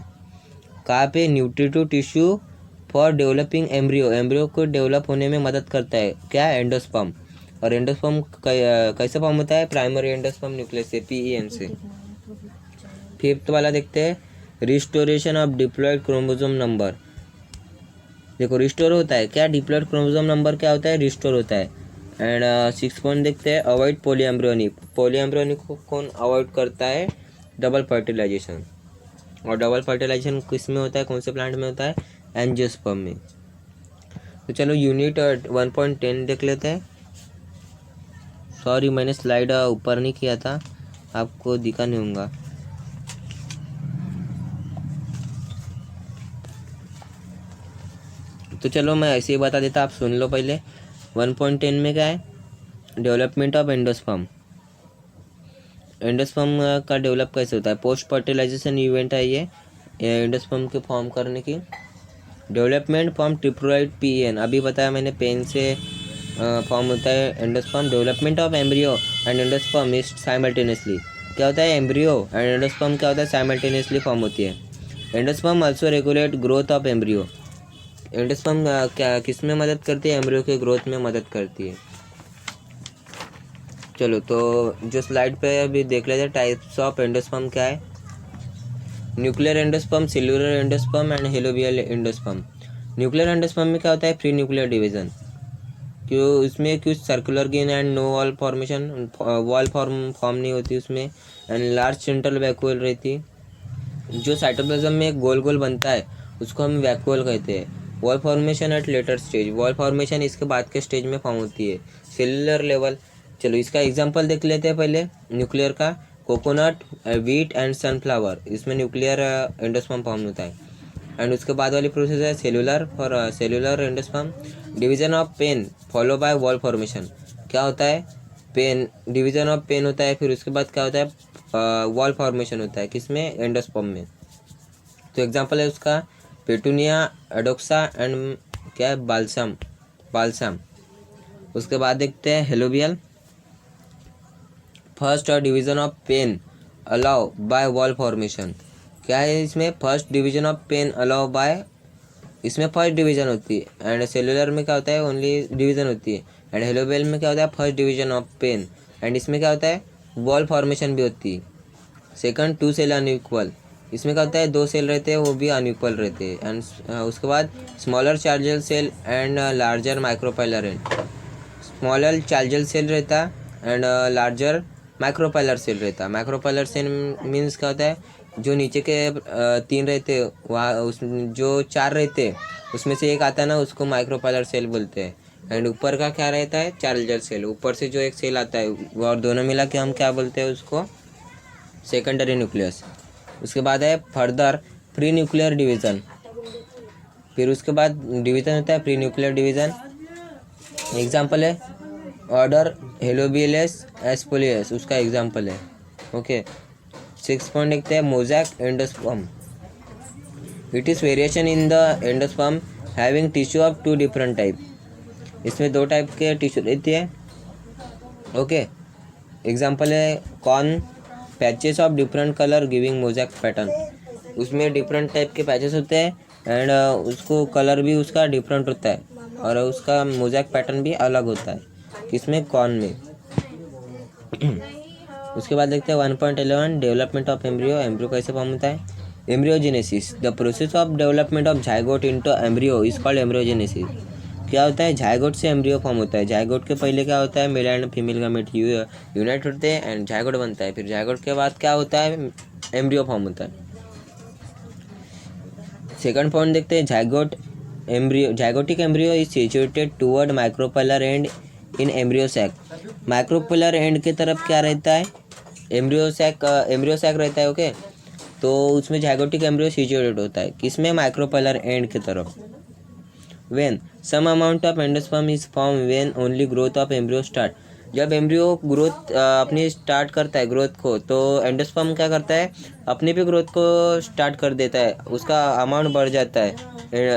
कहाँ पे, nutritive tissue for developing embryo को डेवलप होने में मदद करता है क्या, एंडोस्पर्म। और एंडोस्पर्म कैसे फॉर्म होता है, प्राइमरी एंडोस्पर्म न्यूक्लियस से, PEN से। फिफ्थ वाला देखते हैं, restoration of diploid chromosome number. देखो रिस्टोर होता है क्या, डिप्लॉयड क्रोमोसोम नंबर क्या होता है, रिस्टोर होता है। एंड 6 पॉइंट देखते हैं, अवॉइड पॉलीएम्ब्रियोनी। पॉलीएम्ब्रियोनी को कौन अवॉइड करता है, डबल फर्टिलाइजेशन। और डबल फर्टिलाइजेशन किस में होता है, कौन से प्लांट में होता है, एंजियोस्पर्म में। तो चलो यूनिट 1.10 देख लेते हैं। सॉरी मैंने स्लाइड ऊपर नहीं किया था, आपको दिखा नहीं होगा। तो चलो मैं ऐसे ही बता देता, आप सुन लो पहले। 1.10 में क्या है, डेवलपमेंट ऑफ एंडोस्पर्म। एंडोस्पर्म का डेवलप कैसे होता है, पोस्ट फर्टिलाइजेशन इवेंट है ये एंडोस्पर्म के फॉर्म करने की। डेवलपमेंट फॉर्म ट्रिप्लॉइड PEN, अभी बताया मैंने, पेन से फॉर्म होता है endosperm. Development of embryo and endosperm is simultaneously. क्या होता है, एम्ब्रियो एंड एंडोस्पर्म क्या होता है, साइमल्टेनियसली फॉर्म होती है। Endosperm also regulate growth of embryo. Endosperm क्या किस में मदद करती है? एम्ब्रियो के ग्रोथ में मदद करती है। चलो तो जो स्लाइड पे अभी देख लेते हैं टाइप्स ऑफ एंडोस्पर्म क्या है। Nuclear endosperm, cellular endosperm and helobial endosperm. Nuclear endosperm में क्या होता है? प्री न्यूक्लियर डिवीजन, क्यों इसमें कुछ circular gain and no wall formation, wall form नहीं होती उसमें, एंड लार्ज सेंट्रल वैक्यूल रहती। जो साइटोप्लाज्म में गोल गोल बनता है उसको हम वैक्यूल कहते हैं। Wall formation at later stage, wall formation इसके बाद के स्टेज में फॉर्म होती है। सेल्यूलर लेवल, चलो इसका एग्जांपल देख लेते हैं पहले न्यूक्लियर का। कोकोनट, व्हीट एंड सनफ्लावर, इसमें न्यूक्लियर एंडोस्पर्म फॉर्म होता है। एंड उसके बाद वाली प्रोसेस है cellular, for cellular endosperm. Division of PEN follow by wall formation, क्या होता है? पेन, डिवीजन ऑफ पेन होता है, फिर उसके बाद क्या होता है? वॉल फॉर्मेशन होता है किसमें? एंडोस्पर्म में। तो एग्जांपल है उसका पेटूनिया, एडोक्सा एंड क्या है? बाल्सम। उसके बाद देखते हैं helobial. First division of PEN allow by wall formation, क्या है इसमें? First division of PEN allow by, इसमें फर्स्ट डिवीजन होती है। एंड सेलुलर में क्या होता है? ओनली डिवीजन होती है। एंड हेलोबियल में क्या होता है? First division of PEN. And इसमें क्या होता है? वॉल फॉर्मेशन भी होती है। सेकंड, 2 सेल अनइक्वल, इसमें क्या होता है? 2 सेल रहते हैं, वो भी अनइक्वल रहते हैं। एंड उसके बाद smaller chalazal cell and larger micropylar end, smaller chalazal cell रहता एंड लार्जर माइक्रोपाइलर सेल रहता। माइक्रोपाइलर सेल मीन्स क्या होता है? जो नीचे के 3 रहते वहाँ, उस जो 4 रहते उसमें से एक आता है ना, उसको माइक्रोपाइलर सेल बोलते हैं। एंड ऊपर का क्या रहता है? चार्जर सेल, ऊपर से जो एक सेल आता है वो, और दोनों मिला के हम क्या बोलते हैं उसको? Secondary nucleus. उसके बाद है फर्दर प्री न्यूक्लियर डिवीज़न, फिर उसके बाद डिवीज़न होता है प्री न्यूक्लियर डिवीज़न। एग्जाम्पल है ऑर्डर हेलोबियस एस्पोलियस, उसका एग्जाम्पल है। ओके, 6 पॉइंट देखते हैं mosaic endosperm. It is variation in the endosperm having tissue of 2 different type, इसमें 2 टाइप के टिश्यू रहती है। ओके, एग्जाम्पल है corn, patches of different colour giving mosaic pattern, उसमें डिफरेंट टाइप के पैचेस होते हैं एंड उसको कलर भी उसका डिफरेंट होता है और उसका मोज़ैक पैटर्न भी अलग होता है, किसमें? कॉर्न में। उसके बाद देखते हैं 1.11 डेवलपमेंट ऑफ एम्ब्रियो। एम्ब्रियो कैसे फॉर्म होता है? Embryogenesis, the process of development of zygote into embryo is called embryogenesis. क्या होता है? जाइगोट से एम्ब्रियो फॉर्म होता है। जाइगोट के पहले क्या होता है? मेल एंड फीमेल गामेट यूनाइट होते हैं एंड जाइगोट बनता है। फिर जाइगोट के बाद क्या होता है? एम्ब्रियो फॉर्म होता है। सेकंड पॉइंट देखते हैं zygote embryo, zygotic embryo is situated toward micropylar end in embryo sac. Micropylar end की तरफ क्या रहता है? एम्ब्रियो सैक रहता है। ओके, तो उसमें जाइगोटिक एम्ब्रियो सिचुएटेड होता है किसमें? माइक्रोपोलर एंड की तरफ। When some amount of endosperm is form when only growth of embryo start, जब एम्ब्रियो ग्रोथ अपनी स्टार्ट करता है ग्रोथ को, तो एंडोस्पर्म क्या करता है? अपनी भी ग्रोथ को स्टार्ट कर देता है, उसका अमाउंट बढ़ जाता है,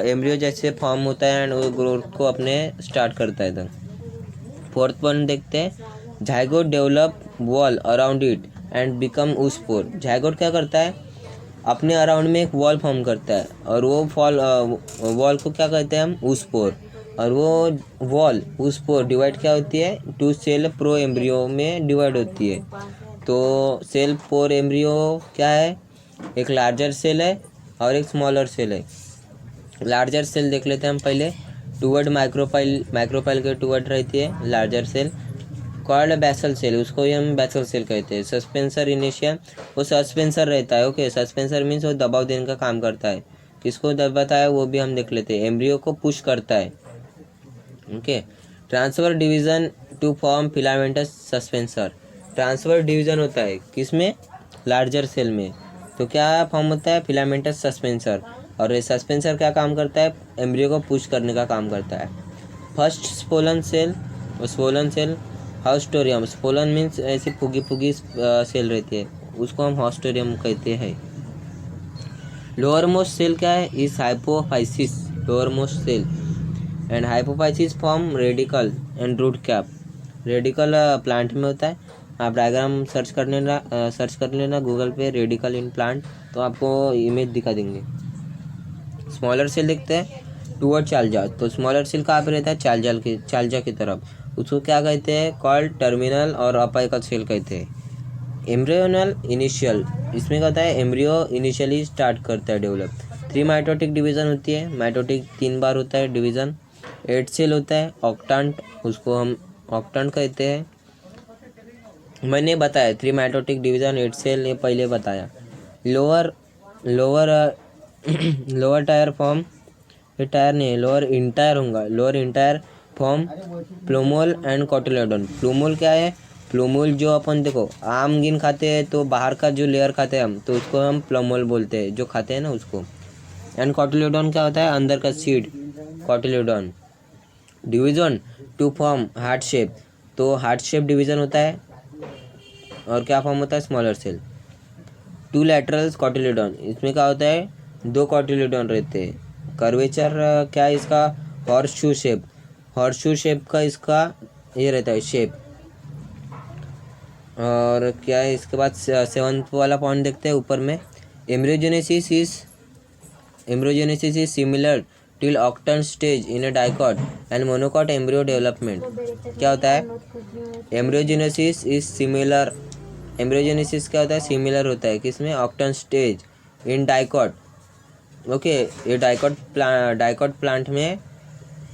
एम्ब्रियो जैसे फॉर्म होता है एंड वो ग्रोथ को अपने स्टार्ट करता है। तो फोर्थ पॉइंट देखते हैं zygote develop wall around it and become ऊस्पोर। Zygote क्या करता है? अपने अराउंड में एक वॉल फॉर्म करता है और वो वॉल को क्या कहते हैं हम? ऊस्पोर। और वो वॉल ऊस्पोर डिवाइड क्या होती है? 2 सेल प्रो एम्ब्रियो में डिवाइड होती है। तो सेल प्रो एम्ब्रियो क्या है? एक लार्जर सेल है और एक स्मॉलर सेल है। लार्जर सेल देख लेते हैं हम पहले, टूवर्ड माइक्रोपाइल के टूवर्ड रहती है larger cell, called basal cell, उसको ही हम बेसल सेल कहते हैं। सस्पेंसर इनिशियल, वो सस्पेंसर रहता है। ओके, सस्पेंसर मीन्स वो दबाव देने का काम करता है। किसको दबाता है वो भी हम देख लेते हैं। एम्ब्रियो को पुश करता है। Okay, transfer division to form filamentous suspensor, transfer division होता है किसमें? लार्जर सेल में। तो क्या फॉर्म होता है? Filamentous suspensor. और ये सस्पेंसर क्या काम करता है? एम्ब्रियो को पुश करने का काम करता है। फर्स्ट स्पोलन सेल हाउस्टोरियम, स्पोलन मीन्स ऐसी फुगी सेल रहती है, उसको हम हाउस्टोरियम कहते हैं। लोअर मोस्ट सेल क्या है? इस hypophysis, lower most cell and hypophysis form radicle and root cap. Radicle plant में होता है, आप डायग्राम सर्च कर लेना गूगल पे, रेडिकल इन प्लांट, तो आपको इमेज दिखा देंगे। स्मॉलर सेल देखते हैं, टूवर्ड चालजा। तो स्मॉलर सेल कहाँ पे रहता है? चालजा की तरफ। उसको क्या कहते हैं? कॉल्ड टर्मिनल और अपाइकल सेल कहते हैं। एम्ब्रियोनल इनिशियल, इसमें क्या होता है? एम्ब्रियो इनिशियली स्टार्ट करता है डेवलप। 3 माइटोटिक डिवीज़न होती है। माइटोटिक 3 बार होता है डिवीज़न। 8 सेल होता है। ऑक्टांट, उसको हम ऑक्टांट कहते हैं। मैंने बताया 3 माइटोटिक डिवीज़न, 8 सेल, ये पहले बताया। Lower lower lower tier form, ये टायर नहीं है, लोअर इंटायर होगा। Lower entire form plumule and cotyledon. Plumule क्या है? प्लूमोल जो अपन देखो आम गिन खाते हैं तो बाहर का जो लेयर खाते हैं हम, तो उसको हम प्लूमोल बोलते हैं, जो खाते हैं ना उसको। एंड कोटिलेडोन क्या होता है? अंदर का seed, cotyledon. Division to form heart shape, तो हार्ट शेप डिवीज़न होता है। और क्या फॉर्म होता है? Smaller cell. 2 लैटरल्स कोटिलेडोन, इसमें क्या होता है? 2 कोटिलेडोन रहते हैं। कर्वेचर क्या है इसका? Horse shoe shape. Horse shoe shape का इसका ये रहता है शेप। और क्या है इसके बाद? 7th वाला पॉइंट देखते हैं ऊपर में। Embryogenesis is similar till octant stage in a dicot and monocot embryo development. क्या होता है? एम्ब्रियोजेनेसिस इज सिमिलर, एम्ब्रियोजेनेसिस क्या होता है? सिमिलर होता है किसमें? ऑक्टन स्टेज इन डाइकॉट। ओके, ये डाइकॉट प्लांट में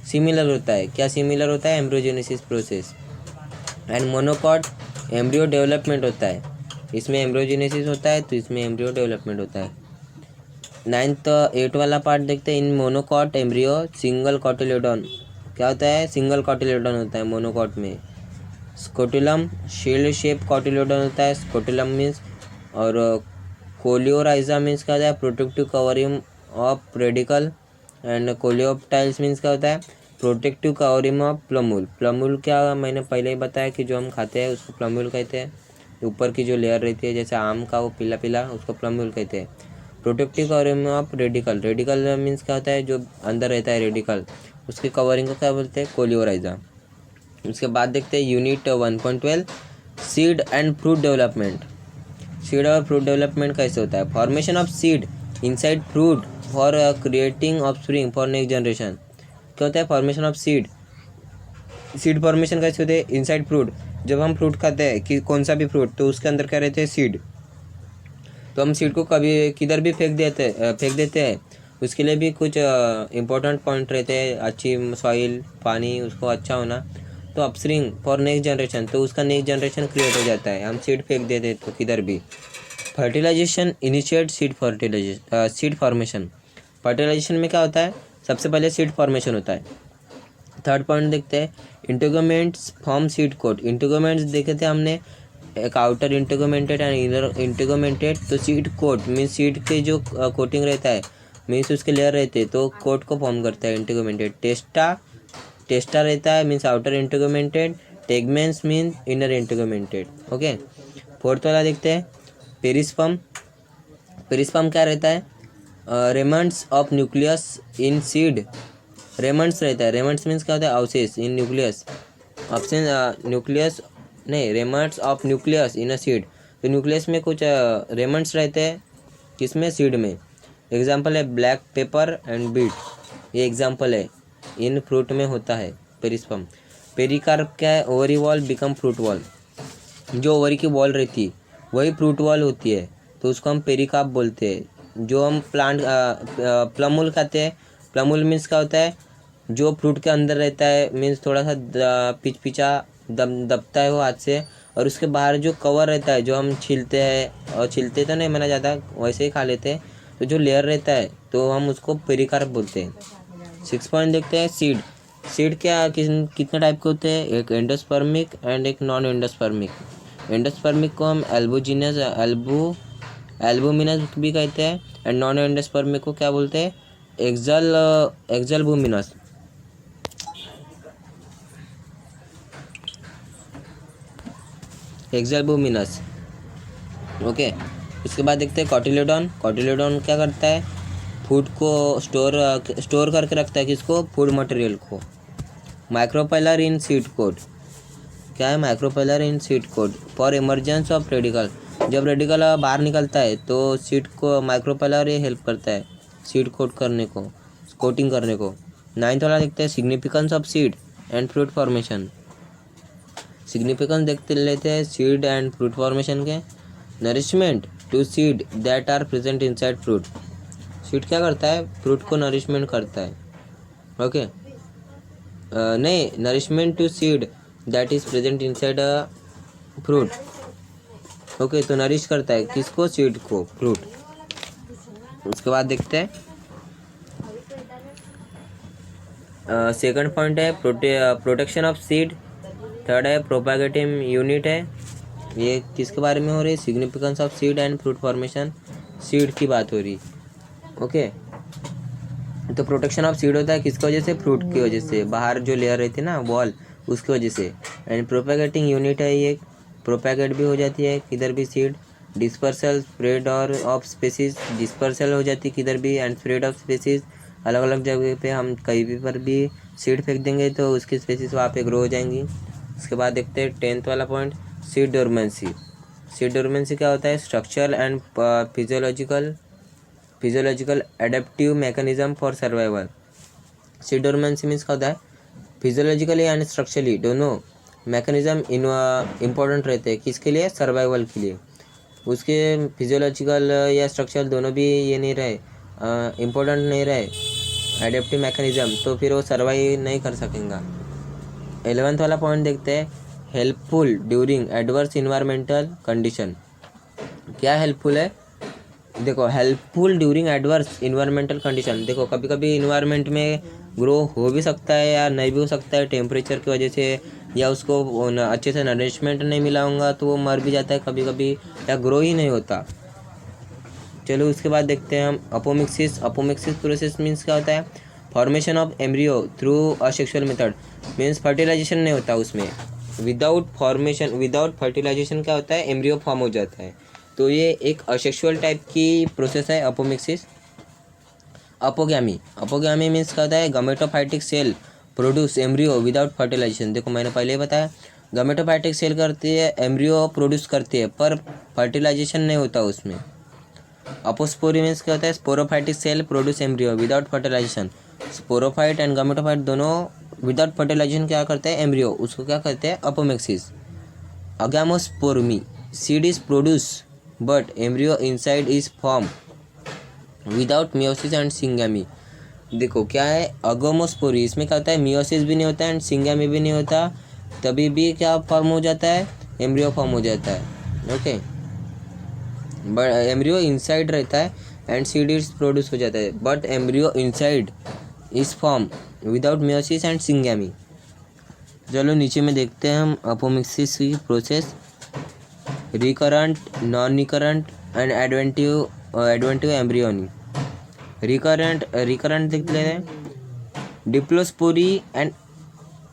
सिमिलर होता है। क्या सिमिलर होता है? Embryogenesis process. And monocot embryo development होता है। इसमें एम्ब्रियोजेनेसिस होता है तो इसमें एम्ब्रियो डेवलपमेंट होता है। 8 वाला पार्ट देखते हैं। इन मोनोकॉट एम्ब्रियो सिंगल कॉटिलेडोन, क्या होता है? सिंगल कॉटिलेडोन होता है मोनोकॉट में। स्कोटिलम शील्ड शेप कॉटिलेडोन होता है, स्कोटिलम मीन्स। और कोलियोराइजा मीन्स क्या होता है? Protective covering of radicle. And coleoptiles means क्या होता है? Protective covering of plumule. Plumule क्या मैंने पहले ही बताया कि जो हम खाते हैं उसको प्लमूल कहते हैं। ऊपर की जो लेयर रहती है जैसे आम का वो पीला पीला, उसको प्लमूल कहते हैं। Protective covering of radical, radical means क्या होता है? जो अंदर रहता है रेडिकल, उसकी कवरिंग को क्या बोलते हैं? कोलियोराइजा। उसके बाद देखते हैं unit 1.12 seed and fruit development. Seed और फ्रूट डेवलपमेंट कैसे होता है? Formation of seed inside fruit for creating offspring for next generation. क्या होता है? Formation of seed. Seed formation कैसे होते हैं? इनसाइड फ्रूट, जब हम फ्रूट खाते हैं कि कौन सा भी फ्रूट, तो उसके अंदर क्या रहते हैं? सीड। तो हम सीड को कभी किधर भी फेंक देते हैं। उसके लिए भी कुछ इंपॉर्टेंट पॉइंट रहते हैं। अच्छी सॉइल, पानी उसको अच्छा होना। तो अपस्प्रिंग फॉर नेक्स्ट जनरेशन, तो उसका नेक्स्ट जनरेशन क्रिएट हो जाता है। हम सीड फेंक देते तो किधर भी। Fertilisation initiate seed formation. Fertilisation में क्या होता है? सबसे पहले सीड फॉर्मेशन होता है। 3rd पॉइंट देखते हैं। इंटीगोमेंट्स फॉर्म सीड कोट। इंटीगोमेंट्स देखे थे हमने, एक आउटर इंटीगोमेंटेड एंड इनर इंटीगोमेंटेड। तो सीड कोट मीन्स सीड के जो कोटिंग रहता है, मीन्स उसके लेयर रहते हैं, तो कोट को फॉर्म करता है इंटीगोमेंटेड। टेस्टा रहता है means outer integumented. Tegmen means inner integumented. Okay, 4th वाला देखते हैं। पेरिस्पर्म। पेरिस्पर्म क्या रहता है? Remnants of nucleus in seed. Remnants रहता है। रेमंड्स मीन्स क्या होता है? अवशेष इन न्यूक्लियस। ऑप्शन न्यूक्लियस नहीं, remnants of nucleus in a seed. तो न्यूक्लियस में कुछ रेमंड्स रहते हैं, किसमें? सीड में। एग्जाम्पल है ब्लैक पेपर एंड बीट, ये एग्जाम्पल है। इन फ्रूट में होता है पेरिस्पर्म। पेरिकार्प क्या है? Ovary wall become fruit wall. जो ओवरी की वॉल रहती है वही फ्रूट वॉल होती है, तो उसको हम पेरिकार्प बोलते हैं। जो हम प्लमूल खाते हैं, प्लमूल मीन्स क्या होता है? जो फ्रूट के अंदर रहता है, मीन्स थोड़ा सा पिचपिचा दबता है वो हाथ से, और उसके बाहर जो कवर रहता है जो हम छीलते हैं, और छीलते तो नहीं मैंने ज़्यादा, वैसे ही खा लेते हैं, तो जो लेयर रहता है तो हम उसको पेरिकार्प बोलते हैं। 6 पॉइंट देखते हैं। सीड। सीड क्या कितने टाइप के होते हैं? एक एंडोस्पर्मिक एंड एक नॉन एंडोस्पर्मिक। एंडोस्पर्मिक को हम एल्बुमिनस भी कहते हैं, एंड नॉन एंडोस्पर्मिक को क्या बोलते हैं? एक्सल्बुमिनस। एक्सल्बुमिनस। ओके, इसके बाद देखते हैं कॉटिलेडोन। कॉटिलेडोन क्या करता है? फूड को स्टोर करके रखता है, किसको? फूड मटेरियल को। Micropyle in seed coat. क्या है? Micropyle in seed coat for emergence of radicle. जब रेडिकल बाहर निकलता है तो सीड को माइक्रोपेलर ये हेल्प करता है सीड कोट करने को, कोटिंग करने को। नाइन्थ वाला देखते हैं significance of seed and fruit formation. Significance देखते लेते हैं सीड एंड फ्रूट फॉर्मेशन के। Nourishment to seed that are present inside fruit. Seed क्या करता है, फ्रूट को नरिशमेंट करता है। ओके नहीं, nourishment to seed that is present inside a fruit. Okay तो नरिश करता है किसको, सीड को, फ्रूट। उसके बाद देखते हैं सेकंड पॉइंट है प्रोटेक्शन ऑफ सीड। थर्ड है प्रोपागेटिव यूनिट है। ये किसके बारे में हो रही है, significance of seed and fruit formation, seed की बात हो रही। ओके तो प्रोटेक्शन ऑफ सीड होता है किसकी वजह से, फ्रूट की वजह से, बाहर जो लेयर रहती है ना वॉल, उसकी वजह से। एंड प्रोपागेटिंग यूनिट है, ये प्रोपागेट भी हो जाती है किधर भी सीड। डिस्पर्सल स्प्रेड और ऑफ स्पेसिस, डिस्पर्सल हो जाती है किधर भी, एंड स्प्रेड ऑफ स्पेसिस, अलग अलग जगह पे हम कहीं भी पर भी सीड फेंक देंगे तो उसकी स्पेसिस वहाँ पे ग्रो हो जाएंगी। उसके बाद देखते हैं 10th वाला point, seed dormancy. Seed dormancy क्या होता है, structural and physiological adaptive mechanism for survival. Seed dormancy means क्या होता है, फिजियोलॉजिकली एंड स्ट्रक्चरली दोनों मैकेनिज्म इम्पोर्टेंट रहते हैं किसके लिए, सर्वाइवल के लिए। उसके फिजियोलॉजिकल या स्ट्रक्चरल दोनों भी ये नहीं रहे, इम्पोर्टेंट नहीं रहे एडेप्टिव मैकेनिज्म, तो फिर वो सर्वाइव नहीं कर सकेगा। 11th वाला पॉइंट देखते हैं, helpful during adverse environmental condition. क्या हेल्पफुल है, देखो helpful during adverse environmental condition. देखो कभी कभी इन्वायरमेंट में ग्रो हो भी सकता है या नहीं भी हो सकता है, टेम्परेचर की वजह से, या उसको अच्छे से नरिशमेंट नहीं मिला होगा तो वो मर भी जाता है कभी कभी, या ग्रो ही नहीं होता। चलो उसके बाद देखते हैं हम अपोमिक्सिस। अपोमिक्सिस प्रोसेस मीन्स क्या होता है, formation of embryo through asexual method. Means fertilisation नहीं होता उसमें, विदाउट फर्टिलाइजेशन क्या होता है, एम्ब्रियो फॉर्म हो जाता है। तो ये एक असेक्सुअल टाइप की प्रोसेस है अपोमिक्सिस। अपोगैमी मीन्स क्या होता है, gametophytic cell produce embryo without fertilization. देखो मैंने पहले ही बताया, गमेटोफाइटिक सेल करती है, एम्ब्रियो प्रोड्यूस करती है, पर फर्टिलाइजेशन नहीं होता उसमें। अपोस्पोरी मीन्स क्या होता है, sporophytic cell produce embryo without fertilization. Sporophyte and gametophyte दोनों विदाउट फर्टिलाइजेशन क्या करते हैं, एम्ब्रियो, उसको क्या कहते हैं, apomixis. Agamospermy, seed is produce but embryo inside is form without meiosis and syngamy. देखो क्या है अगोमोस्पोरी, इसमें क्या होता है, मियोसिस भी नहीं होता एंड सिंगैमी भी नहीं होता, तभी भी क्या फॉर्म हो जाता है, एम्ब्रियो फॉर्म हो जाता है। ओके बट एम्ब्रियो इनसाइड रहता है एंड सीड इज प्रोड्यूस हो जाता है, but embryo inside is form without meiosis and syngamy. चलो नीचे में देखते हैं हम अपोमिक्सिस की process, recurrent, non recurrent and adventive embryony. Recurrent देख लेते हैं, डिप्लोस्पोरी एंड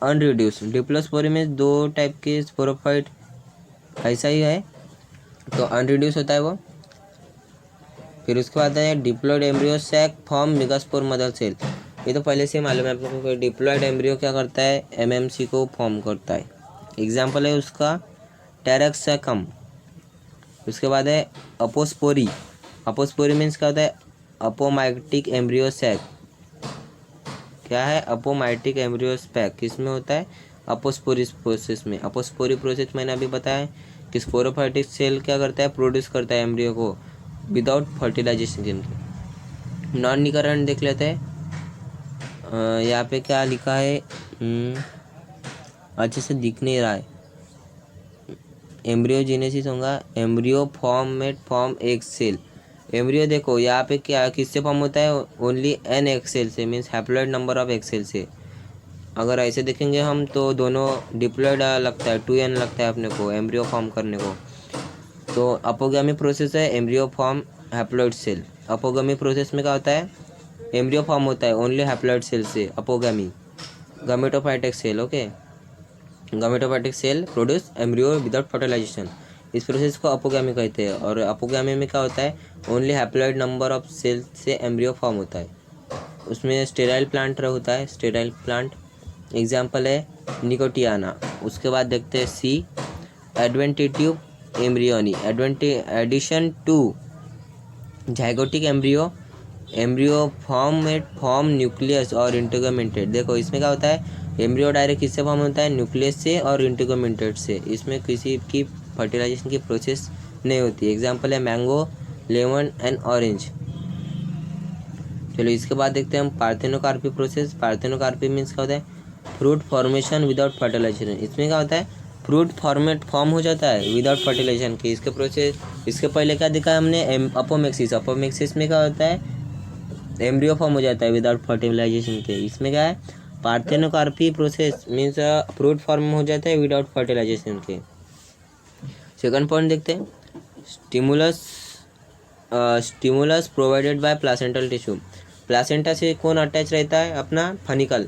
अनरिड्यूस। डिप्लोस्पोरी में दो टाइप के स्पोरोफाइट ऐसा ही है, तो अनरिड्यूस होता है वो। फिर उसके बाद है diploid embryo sac form megaspore mother cell. ये तो पहले से मालूम है आप लोगों को, डिप्लॉयड एम्ब्रियो क्या करता है, एमएमसी को फॉर्म करता है। एग्जाम्पल है उसका टेरेक्सैकम। उसके बाद है अपोस्पोरी। अपोस्पोरी मीन्स क्या होता है, अपोमाइटिक एम्ब्रियो सैक। क्या है, अपोमाइटिक एम्ब्रियो सैक किस में होता है, अपोस्पोरी प्रोसेस में। अपोस्पोरी प्रोसेस मैंने अभी बताया कि स्पोरोफाइटिक सेल क्या करता है, प्रोड्यूस करता है एम्ब्रियो को विदाउट फर्टिलाइजेशन के। नॉन रिकरेंट देख लेते हैं, यहाँ पे क्या लिखा है, अच्छे से दिख नहीं रहा है, एम्ब्रियो जेनेसिस होगा, embryo form egg cell. Embryo देखो यहाँ पे क्या किससे फॉर्म होता है, ओनली एन एग सेल से, means haploid number of egg cell से। अगर ऐसे देखेंगे हम तो दोनों डिप्लॉयड लगता है, 2n लगता है अपने को एम्ब्रियो फॉर्म करने को। तो अपोगामी प्रोसेस है, embryo form haploid cell. Apogamy process में क्या होता है, एम्ब्रियो फॉर्म होता है ओनली हैप्लॉइड सेल से, apogamy. Gametophytic cell, okay, gametophytic cell produce embryo without fertilization, इस प्रोसेस को अपोगामी कहते हैं। और अपोगामी में क्या होता है, only haploid number of cell से एम्ब्रियो फॉर्म होता है। उसमें स्टेराइल प्लांट होता है, स्टेराइल प्लांट। एग्जाम्पल है निकोटियाना। उसके बाद देखते हैं C, adventitive embryony. Addition to zygotic embryo embryo form nucleus और इंटीग्यूमेंटेड। देखो इसमें क्या होता है, एम्ब्रियो डायरेक्ट किससे फॉर्म होता है, न्यूक्लियस से और इंटीग्यूमेंटेड से। इसमें किसी की फर्टिलाइजेशन की प्रोसेस नहीं होती। एग्जांपल है मैंगो, लेमन एंड ऑरेंज। चलो इसके बाद देखते हैं हम पार्थेनोकार्पी प्रोसेस। पार्थेनोकार्पी मीन्स क्या होता है, फ्रूट फॉर्मेशन विदाउट फर्टिलाइजेशन। इसमें क्या होता है, फ्रूट फॉर्म हो जाता है विदाउट फर्टिलाइजेशन के। इसके प्रोसेस, इसके पहले क्या दिखाया हमने, अपोमेक्सिस। अपोमेक्सिस में क्या होता है, एम्ब्रियो फॉर्म हो जाता है विदाउट फर्टिलाइजेशन के। इसमें क्या है, parthenocarpy process means fruit form हो जाता है विदाउट फर्टिलाइजेशन के। सेकंड पॉइंट देखते हैं, stimulus provided by placental tissue. Placenta से कौन अटैच रहता है, अपना फनिकल,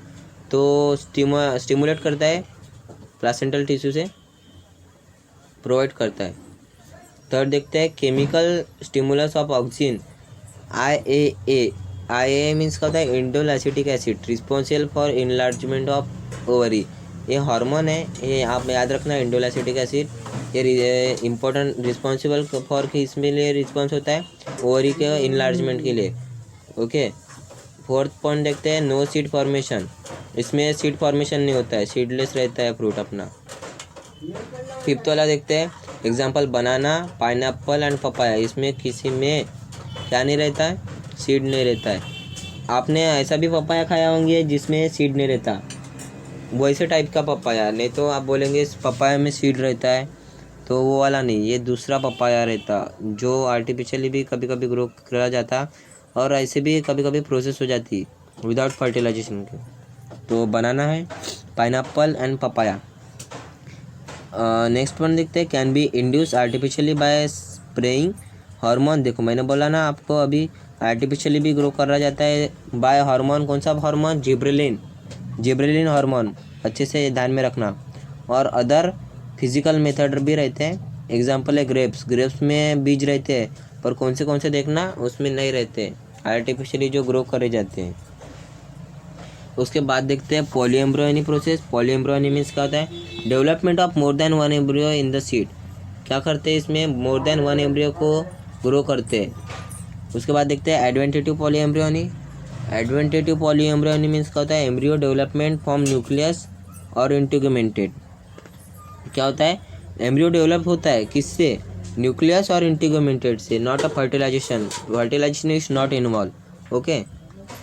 तो स्टिमुलेट करता है, प्लासेंटल टिश्यू से प्रोवाइड करता है। थर्ड देखते हैं, chemical stimulus of auxin, IAA means क्या होता है, indole acetic acid, responsible for enlargement of ovary. ये हार्मोन है, ये आप याद रखना, इंडोल एसिटिक एसिड। ये इम्पोर्टेंट रिस्पॉन्सिबल फॉर कि इसमें लिए रिस्पॉन्स होता है ओवरी के इनलार्जमेंट के लिए। ओके। फोर्थ पॉइंट देखते हैं, नो सीड फॉर्मेशन। इसमें सीड फॉर्मेशन नहीं होता है, सीडलेस रहता है फ्रूट अपना। फिफ्थ वाला देखते हैं, example banana, pineapple and papaya. इसमें किसी में क्या नहीं रहता है, सीड नहीं रहता है। आपने ऐसा भी पपाया खाया होंगे जिसमें सीड नहीं रहता, वैसे टाइप का पपाया। नहीं तो आप बोलेंगे इस पपाया में सीड रहता है, तो वो वाला नहीं, ये दूसरा पपाया रहता जो आर्टिफिशियली भी कभी कभी ग्रो करा जाता और ऐसे भी कभी कभी प्रोसेस हो जाती विदाउट फर्टिलाइजेशन के। तो बनाना है, pineapple and papaya. Next one देखते हैं, can be induce artificially bye spraying hormone. देखो मैंने बोला ना आपको अभी, आर्टिफिशियली भी ग्रो करा जाता है बाय हार्मोन। कौन सा हार्मोन, जिब्रेलिन हार्मोन, अच्छे से ध्यान में रखना। और अदर फिजिकल मेथड भी रहते हैं। एग्जांपल है ग्रेप्स में बीज रहते हैं, पर कौन से देखना, उसमें नहीं रहते, आर्टिफिशियली जो ग्रो करे जाते हैं। उसके बाद देखते हैं पॉलीएम्ब्रियोनी प्रोसेस। पॉलीएम्ब्रियोनी मीन्स क्या होता है, development of more than one embryo in the seed. क्या करते हैं इसमें, मोर देन वन एम्ब्रियो को ग्रो करते हैं। उसके बाद देखते हैं एडवेंटेटिव पॉलीएम्ब्रियोनी। एडवेंटेटिव पॉलीएम्ब्रियोनी मीन्स क्या होता है, एम्ब्रियो डेवलपमेंट फ्रॉम न्यूक्लियस और इंटीग्यूमेंटेड। क्या होता है, एम्ब्रियो डेवलप होता है किससे, न्यूक्लियस और इंटीग्यूमेंटेड से, not a fertilisation is not involve. Okay.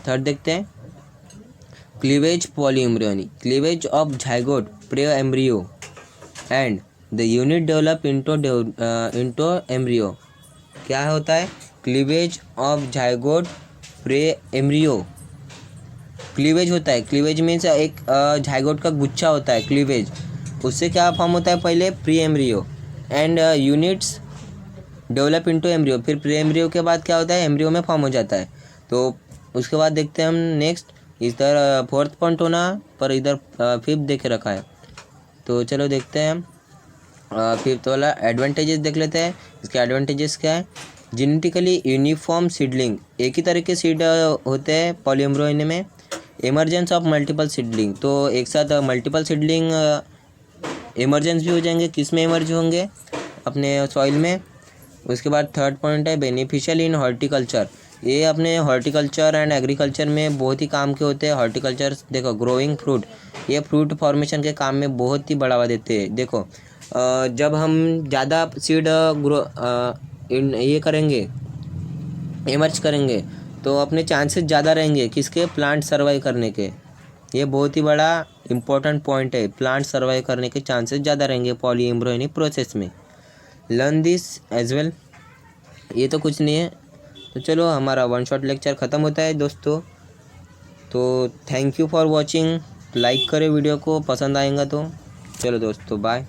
Third देखते हैं, cleavage polyembryony, cleavage of zygote pre embryo and the unit develop into embryo. क्या होता है, cleavage of zygote pre embryo. Cleavage होता है, क्लीवेज मीन्स एक जाइगोट का गुच्छा होता है क्लीवेज, उससे क्या फॉर्म होता है, पहले pre embryo and units develop into embryo. फिर प्री एम्ब्रियो के बाद क्या होता है, एम्ब्रियो में फॉर्म हो जाता है। तो उसके बाद देखते हैं हम नेक्स्ट, इधर फोर्थ पॉइंट होना पर इधर फिफ्थ देखे रखा है। तो चलो देखते हैं हम फिफ्थ वाला, एडवांटेजेस देख लेते हैं। इसके एडवांटेजेस क्या है, जेनेटिकली यूनिफॉर्म सीडलिंग, एक ही तरह के सीड होते हैं पॉलीएम्ब्रियोनी में। इमरजेंस ऑफ मल्टीपल सीडलिंग, तो एक साथ मल्टीपल सीडलिंग इमरजेंस भी हो जाएंगे। किस में इमर्ज होंगे, अपने सॉइल में। उसके बाद थर्ड पॉइंट है बेनिफिशियल इन हॉर्टिकल्चर। ये अपने हॉर्टिकल्चर एंड एग्रीकल्चर में बहुत ही काम के होते हैं। हॉर्टिकल्चर देखो, ग्रोइंग फ्रूट, ये फ्रूट फॉर्मेशन के काम में बहुत ही बढ़ावा देते हैं। देखो जब हम ज़्यादा सीड ये करेंगे, इमर्ज करेंगे, तो अपने चांसेस ज़्यादा रहेंगे किसके, प्लांट सर्वाइव करने के। ये बहुत ही बड़ा इम्पोर्टेंट पॉइंट है, प्लांट सर्वाइव करने के चांसेस ज़्यादा रहेंगे पॉलीएम्ब्रियोनी प्रोसेस में। Learn this as well. ये तो कुछ नहीं है। तो चलो हमारा वन शॉट लेक्चर ख़त्म होता है दोस्तों। तो thank you for watching, like करें वीडियो को, पसंद आएगा तो। चलो दोस्तों, बाय।